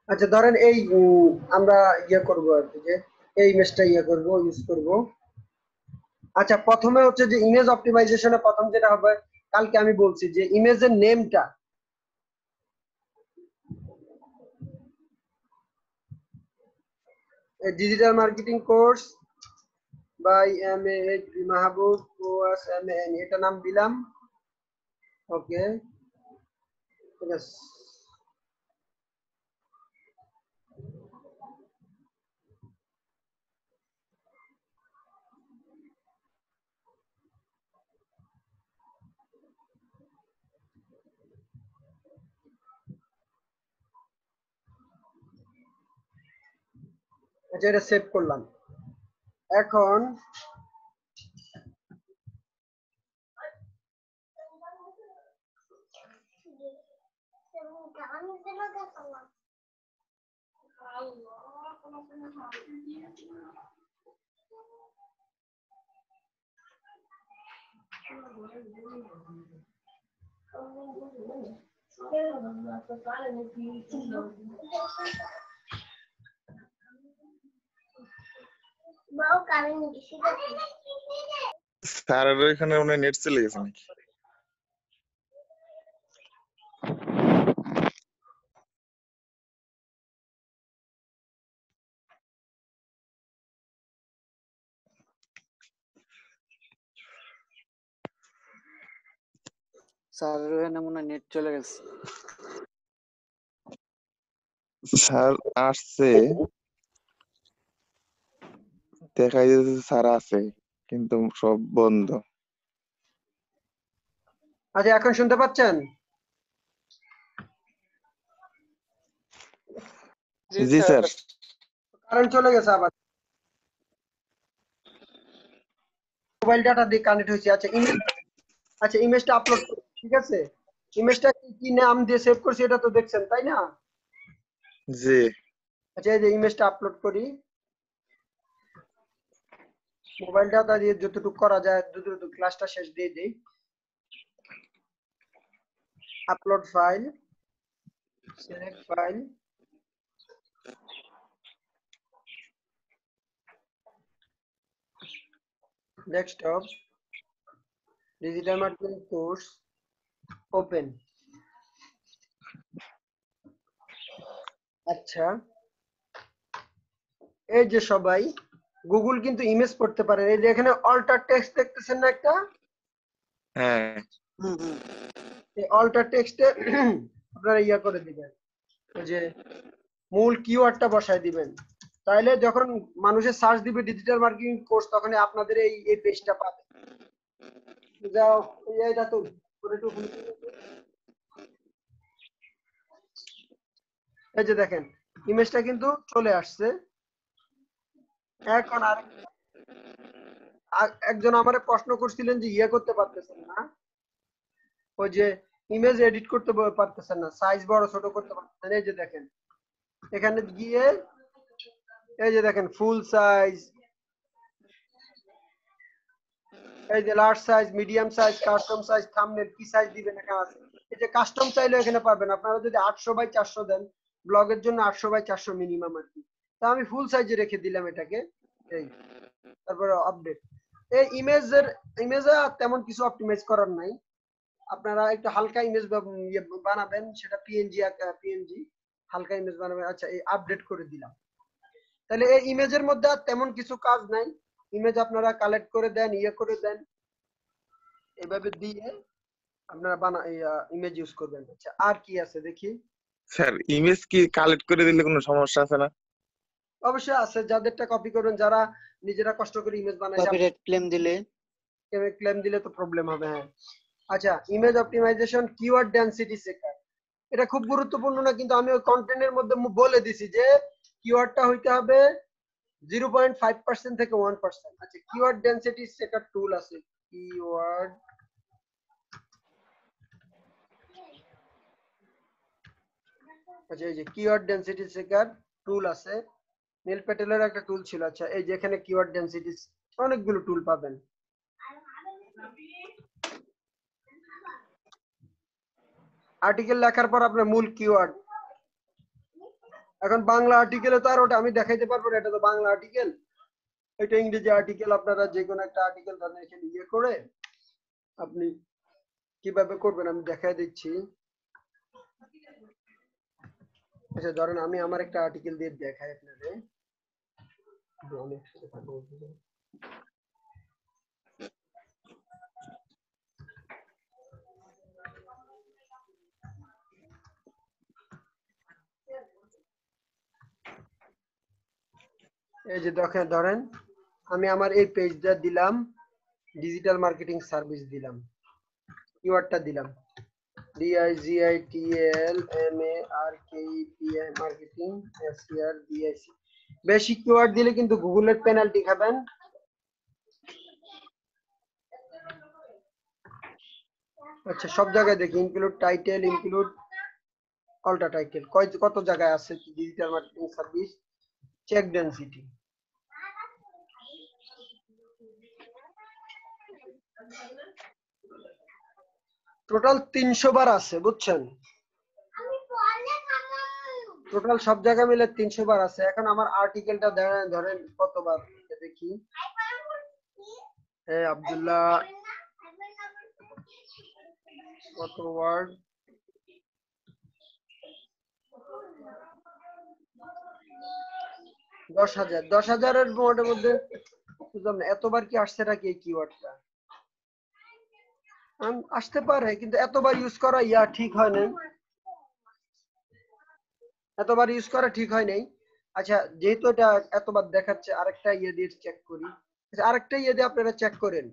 আচ্ছা ধরেন এই আমরা ইয়ে করব আর কি যে এই ইমেজটা ইয়ে করব ইউজ করব আচ্ছা প্রথমে হচ্ছে যে ইমেজ অপটিমাইজেশনে প্রথম যেটা হবে কালকে আমি বলছি যে ইমেজের নেমটা ডিজিটাল মার্কেটিং কোর্স বাই এম.এ. মাহবুব কোর্স এম.এ. এটা নাম দিলাম ওকে ঠিক আছে আচ্ছা এটা সেভ করলাম এখন স্যারের ওইখানে মনে হয় নেট চলে গেছে নাকি স্যারের ওখানে মনে হয় নেট চলে গেছে স্যার আসছে দেখাই যাচ্ছে স্যার আছে কিন্তু সব বন্ধ আচ্ছা এখন শুনতে পাচ্ছেন জি স্যার কারেন্ট চলে গেছে আবার মোবাইল ডাটা দিয়ে কানেক্ট হয়েছে আচ্ছা ইমেজটা আপলোড করি ঠিক আছে ইমেজটা কি নাম দিয়ে সেভ করছি এটা তো দেখছেন তাই না জি আচ্ছা এই যে ইমেজটা আপলোড করি মোবাইল ডাটা দিয়ে যতটুকু করা যায় যতটুকু ক্লাসটা শেষ দিয়ে দেই upload file select file desktop digital marketing course open আচ্ছা এই যে সবাই গুগল কিন্তু ইমেজ পড়তে পারে এই যে এখানে অল্টার টেক্সট দেখতেছেন না একটা হ্যাঁ এই অল্টার টেক্সটে আপনারা ইয়া করে দিবেন ওই যে মূল কিওয়ার্ডটা বসায় দিবেন তাইলে যখন মানুষের সার্চ দিবে ডিজিটাল মার্কেটিং কোর্স তখন আপনাদের এই পেজটা পাবে যাও এইটা তো করে একটু এই যে দেখেন ইমেজটা কিন্তু চলে আসছে এখন আর একজন আমারে প্রশ্ন করছিলেন যে ইয়া করতে পারতেছেন না ওই যে ইমেজ এডিট করতে পারতেছেন না, সাইজ বড় ছোট করতে পারতেছেন। এই যে দেখেন এখানে গিয়ে এই যে দেখেন ফুল সাইজ, এই যে large size, medium size, custom size, thumbnail কি সাইজ দিবেন এখানে আছে। এই যে কাস্টম চাইলে এখানে পাবেন। আপনারা যদি 800x400 দেন, ব্লগের জন্য 800x400 মিনিমাম আর কি। তা আমি ফুল সাইজে রেখে দিলাম এটাকে। এই তারপরে আপডেট। এই ইমেজে তেমন কিছু অপটিমাইজ করার নাই। আপনারা একটু হালকা ইমেজ বানাবেন, সেটা পিএনজি হালকা ইমেজ বানাবেন। আচ্ছা, এই আপডেট করে দিলাম। তাহলে এই ইমেজের মধ্যে আর তেমন কিছু কাজ নাই। ইমেজ আপনারা কালেক্ট করে দেন, করে দেন, এভাবে দিয়ে আপনারা ইমেজ ইউজ করবেন। আচ্ছা, আর কি আছে দেখি। স্যার ইমেজ কি কালেক্ট করে দিলে কোনো সমস্যা আছে না? অবশ্যই আছে। যাদেরটা কপি করবেন, যারা নিজেরা কষ্ট করে ইমেজ বানায়, কপিরাইট ক্লেম দিলে তো প্রবলেম হবে। হ্যাঁ, আচ্ছা, image optimization, keyword density checker, এটা খুব গুরুত্বপূর্ণ না, কিন্তু আমি ওই কন্টেন্টের মধ্যে বলে দিছি যে কিওয়ার্ডটা হইতে হবে 0.5% থেকে 1%। আচ্ছা, কিওয়ার্ড ডেনসিটি চেকার টুল আছে, কিওয়ার্ড আচ্ছা এই যে কিওয়ার্ড ডেনসিটি চেকার টুল আছে, নীল প্যাটেলের একটা টুল ছিল। আচ্ছা, এই যে এখানে কিওয়ার্ড ডেনসিটি অনেকগুলো টুল পাবেন। আর্টিকেল লেখার পর আপনার মূল কিওয়ার্ড, এখন বাংলা আর্টিকেলে তো আর ওটা আমি দেখাইতে পারবো না, এটা তো বাংলা আর্টিকেল, এটা ইংরেজি আর্টিকেল। আপনারা যে কোনো একটা আর্টিকেল ধরেন এখানে করে আপনি কিভাবে করবেন আমি দেখাই দিচ্ছি। আচ্ছা, ধরেন আমি আমার একটা আর্টিকেল দিয়ে দেখাই আপনাদের। এই যে ধরেন আমি আমার এই পেজটা দিলাম, ডিজিটাল মার্কেটিং সার্ভিস দিলাম, কিওয়ার্ডটা দিলাম DIGITL মার্কেটিং SERBIC। বেশি কিওয়ার্ড দিলে কিন্তু গুগলের পেনাল্টি খাবেন। আচ্ছা, সব জায়গায় দেখি include title, include alt title, কত জায়গায় আছে digital marketing service, check density. Total 300 বার আছে, বুঝছেন? টোটাল সব জায়গা মিলে 300 বার আছে। এখন আমার আর্টিকেলটা ধরেন কতবার দেখি। আব্দুল্লাহ কত ওয়ার্ড, 10,000। 10,000-এর ওয়ার্ডের মধ্যে বুঝলাম না এতবার কি আসছে নাকি এই কিওয়ার্ডটা। আসতে পারে, কিন্তু এতবার ইউজ করা ঠিক হয় নাই, এতবার ইউজ করা ঠিক হয় নাই। আচ্ছা, যেহেতু এটা এতবার দেখাচ্ছে, আরেকটা দিয়ে চেক করি। আচ্ছা, আরেকটা দিয়ে আপনারা চেক করেন,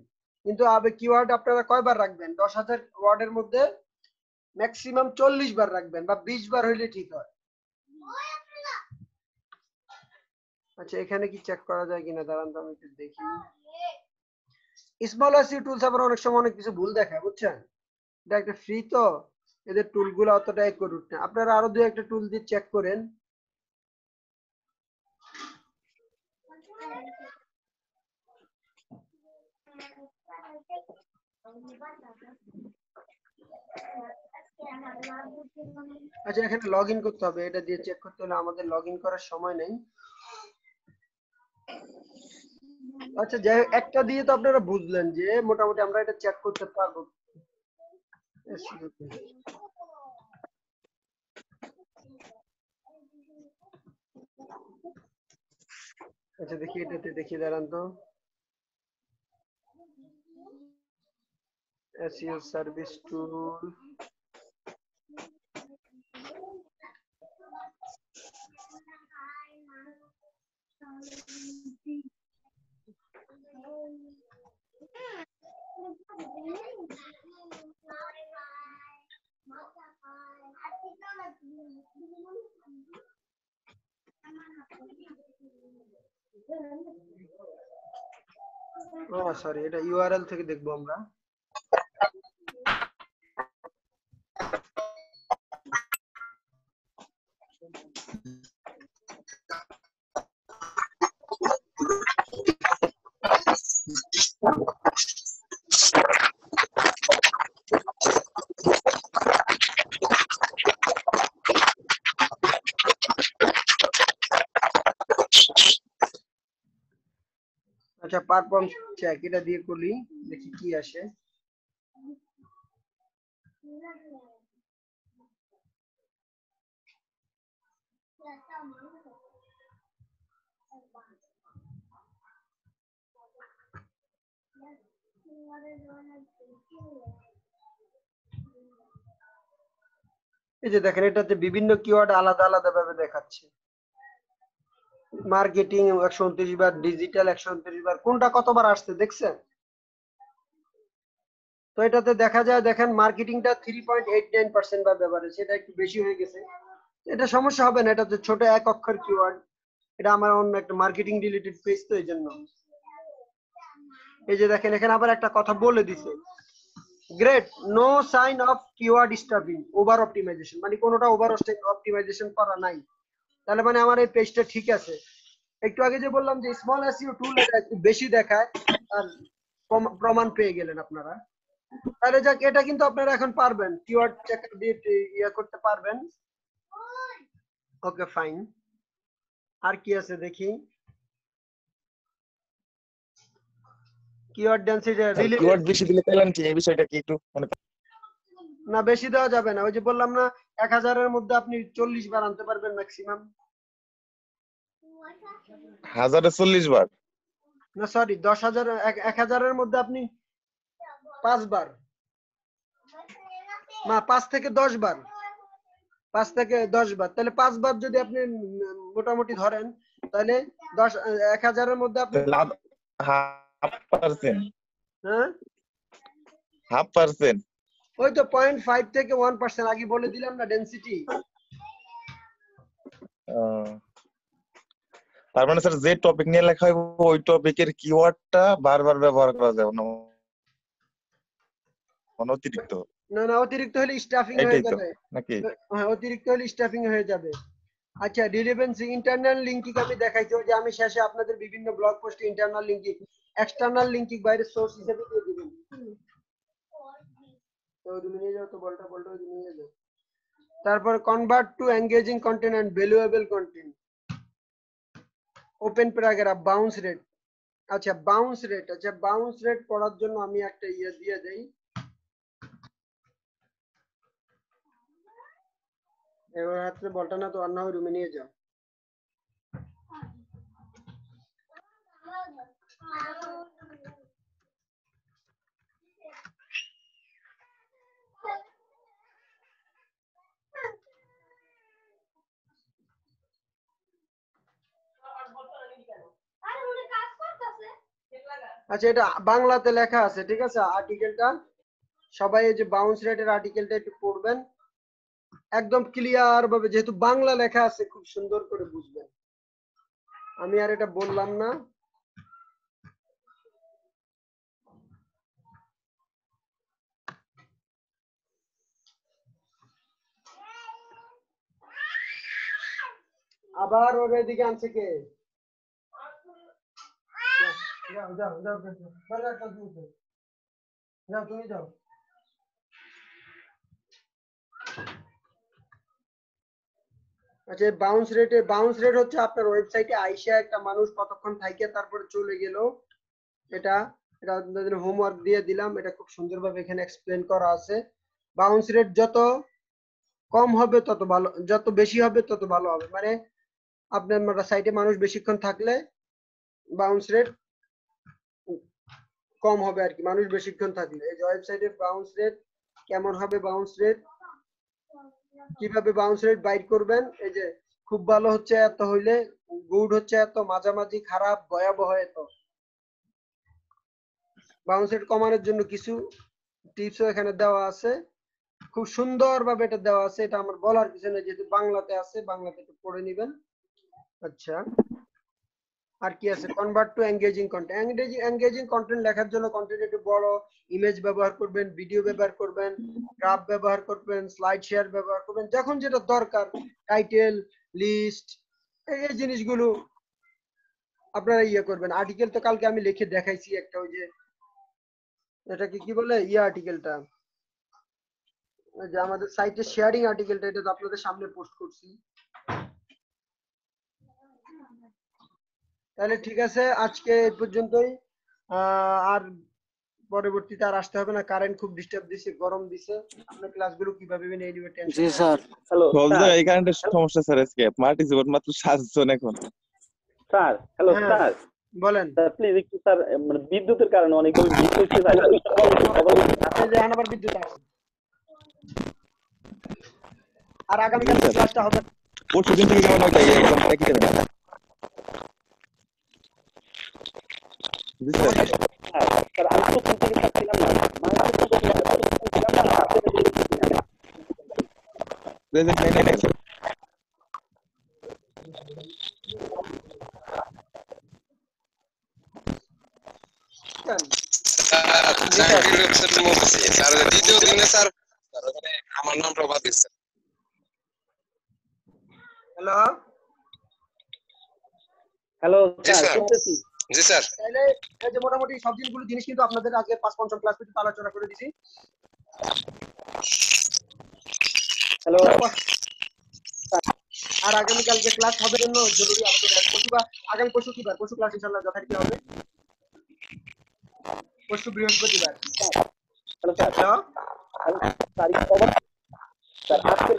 কিন্তু কিওয়ার্ড আপনারা কয়বার রাখবেন? 10,000 ওয়ার্ডের মধ্যে ম্যাক্সিমাম 40 বার রাখবেন, বা 20 বার হইলে ঠিক হয়। আচ্ছা, এখানে কি চেক করা যায় কিনা দাঁড়ান তো আমি একটু দেখি। স্মল এসইও টুলস আবার অনেক সময় অনেক কিছু ভুল দেখায়, বুঝছেন? এটা একটা ফ্রি, তো এদের টুলগুলো অতটা অ্যাকুরেট না। আপনারা আরো দুই একটা টুল দিয়ে চেক করেন। আচ্ছা, এখানে লগ ইন করতে হবে, এটা দিয়ে চেক করতে হলে আমাদের লগ ইন করার সময় নেই। আচ্ছা, যাই হোক, একটা দিয়ে তো আপনারা বুঝলেন যে মোটামুটি আমরা এটা চেক করতে পারবো। আচ্ছা, দেখি এটাতে দেখি দাঁড়ান তো। SEO সার্ভিস টুল, সরি, এটা ইউআরএল থেকে দেখবো আমরা। আচ্ছা পারফরম্যান্স চেক এটা দিয়ে করি, দেখি কি আসে। এই যে দেখেন এটাতে বিভিন্ন কিওয়ার্ড আলাদা আলাদা ভাবে দেখাচ্ছে। মার্কেটিং 129 বার, ডিজিটাল 129 বার, কোনটা কতবার আসছে দেখছেন? তো এটাতে দেখা যায় দেখেন মার্কেটিংটা 3.89% বার ব্যবহার হয়েছে, এটা একটু বেশি হয়ে গেছে। এটা সমস্যা হবে না, এটাতে ছোট এক অক্ষর কিওয়ার্ড, এটা আমার অন্য একটা মার্কেটিং রিলেটেড পেজ তো এই জন্য। এই যে দেখেন এখানে আবার একটা কথা বলে দিছে, great no sign of keyword stuffing over optimization, মানে কোনোটা ওভার অপটিমাইজেশন করা নাই। তাহলে মানে আমার এই পেজটা ঠিক আছে। একটু আগে যে বললাম যে স্মল এসইও টুল এটা একটু বেশি দেখায়, আর প্রমাণ পেয়ে গেলেন আপনারা। তাহলে যাক, এটা কিন্তু আপনারা এখন পারবেন, কিওয়ার্ড চেকার দিয়ে ইয়া করতে পারবেন। ওকে ফাইন, আর কি আছে দেখি। কিওয়ার্ড ডেনসিটি কিওয়ার্ড বেশি দিলে পেলেন কি, এই বিষয়টা কি একটু মানে না বেশি দেওয়া যাবে না, ওই যে বললাম না 1000 এর মধ্যে আপনি 40 বার আনতে পারবেন ম্যাক্সিমাম। 1040 বার না সরি 10,000, 1000 এর মধ্যে আপনি 5 বার, না 5 থেকে 10 বার, 5 থেকে 10 বার, তাহলে 5 বার যদি আপনি মোটামুটি ধরেন, তাহলে 1000 এর মধ্যে আপনি 0.5%, হ্যাঁ 0.5%, ওই তো 0.5 থেকে 1% আগে বলে দিলাম না ডেনসিটি। তার মানে স্যার যে টপিক নিয়ে লেখা হবে ওই টপিকের কিওয়ার্ডটা বারবার ব্যবহার করা যাবে না, মানে অতিরিক্ত। না না অতিরিক্ত হলে স্টাফিং হয়ে এটাই তো যাবে নাকি? হ্যাঁ অতিরিক্ত হলে স্টাফিং হয়ে যাবে। আচ্ছা রিলেভেন্সি ইন্টারনাল লিঙ্কিং আমি দেখাইছি, ওই যে আমি শেষে আপনাদের বিভিন্ন ব্লগ পোস্টে ইন্টারনাল লিঙ্কিং এক্সটার্নাল লিঙ্কিং বাইরে সোর্স হিসেবে দিয়ে দিবেন। তো তুমি নিয়ে যাও তো, বলটা ওই নিয়ে যাও। তারপর convert to engaging content and valuable content, open paragraph, bounce rate. আচ্ছা বাউন্স রেট পড়ার জন্য আমি একটা ইয়ে দিয়ে দেই, এবার হাতে বলটা না তো অন্য রুমে নিয়ে যাও। আচ্ছা এটা বাংলাতে লেখা আছে, ঠিক আছে আর্টিকেলটা, সবাই এই যে বাউন্স রেটের আর্টিকেলটা একটু পড়বেন একদম ক্লিয়ার ভাবে, যেহেতু বাংলা লেখা আছে খুব সুন্দর করে বুঝবেন। আমি আর এটা বললাম না। আবার ওর এদিকে আনছে কে? যাও যাও যাও যাও তুমি যাও। আচ্ছা বাউন্স রেট হচ্ছে আপনার ওয়েবসাইটে আইসা একটা মানুষ কতক্ষণ থাকে তারপরে চলে গেল, এটা আপনাদের হোমওয়ার্ক দিয়ে দিলাম, এটা খুব সুন্দরভাবে এখানে এক্সপ্লেন করা আছে। বাউন্স রেট যত কম হবে তত ভালো, যত বেশি হবে তত ভালো হবে, মানে আপনার সাইটে মানুষ বেশিক্ষণ থাকলে বাউন্স রেট কম হবে আর কি, মানুষ বেশিক্ষণ থাকলে। এই যে ওয়েবসাইটের বাউন্স রেট কেমন হবে, বাউন্স রেট কিভাবে বাউন্স রেট বাইট করবেন, এই যে খুব ভালো হচ্ছে এত হইলে, গুড হচ্ছে এত, মাঝামাঝি, খারাপ, ভয়াবহ এত। বাউন্স রেট কমানোর জন্য কিছু টিপসও এখানে দেওয়া আছে, খুব সুন্দরভাবে এটা দেওয়া আছে, এটা আমার বলার কিছু নেই যেহেতু বাংলাতে আছে, বাংলাতে একটু পড়ে নেবেন। আচ্ছা আর কি আছে, convert to engaging content, engaging content লেখার জন্য কন্টেন্ট একটু বড়, ইমেজ ব্যবহার করবেন, ভিডিও ব্যবহার করবেন, গ্রাফ ব্যবহার করবেন, স্লাইড শেয়ার ব্যবহার করবেন, যখন যেটা দরকার, টাইটেল, লিস্ট, এই জিনিসগুলো আপনারা ইয়ে করবেন। আর্টিকেল তো কালকে আমি লিখে দেখাইছি একটা, ওই যে এটাকে কি বলে আর্টিকেলটা, যে আমাদের সাইটে শেয়ারিং আর্টিকেলটা, এটা তো আপনাদের সামনে পোস্ট করছি। তাহলে ঠিক আছে, আজকে এই পর্যন্তই। আর পরবর্তীতে আর আসতে হবে না, কারেন্ট খুব ডিস্টার্ব দিছে, গরম দিছে। আপনার ক্লাসগুলো কিভাবে নিয়ে নিবে টেনশন। জি স্যার। হ্যালো সব স্যার, জায়গায় কারেন্টের সমস্যা স্যার। আজকে পার্টিসিপেন্ট মাত্র 7 জন এখন। স্যার হ্যালো হ্যাঁ, স্যার, বলেন। স্যার প্লিজ একটু স্যার, মানে বিদ্যুতের কারণে অনেকগুলো মিস হচ্ছে স্যার। এই যে আবার বিদ্যুৎ আসছে। আর আগামীকাল ক্লাসটা হবে পরশু দিন থেকে কেমন একটা একদম একই টাইমে। জি স্যার। স্যার আমি তো কোন থেকে পাচ্ছিলাম না, মানে ছিলাম না, প্রেজেন্ট নাই নাই স্যার। স্যার দ্বিতীয় দিনে স্যার আমার নাম প্রভাত স্যার। হ্যালো হ্যালো জি স্যার, স্যার। শুনতেছি। জি স্যার। তাহলে এই যে মোটামুটি সব দিনগুলো জিনিস কিন্তু আপনাদের আজকে 5-5 ক্লাস পর্যন্ত আলোচনা করে দিছি। হ্যালো আর আগামীকাল যে ক্লাস হবে জন্য জরুরি আমাদের পরশু বা আগামী পরশু কি বার? পরশু ক্লাস ইনশাআল্লাহ যথারীতি হবে। পরশু বৃহস্পতিবার। হ্যালো স্যার, হ্যালো তারিখ কবে স্যার? আজকের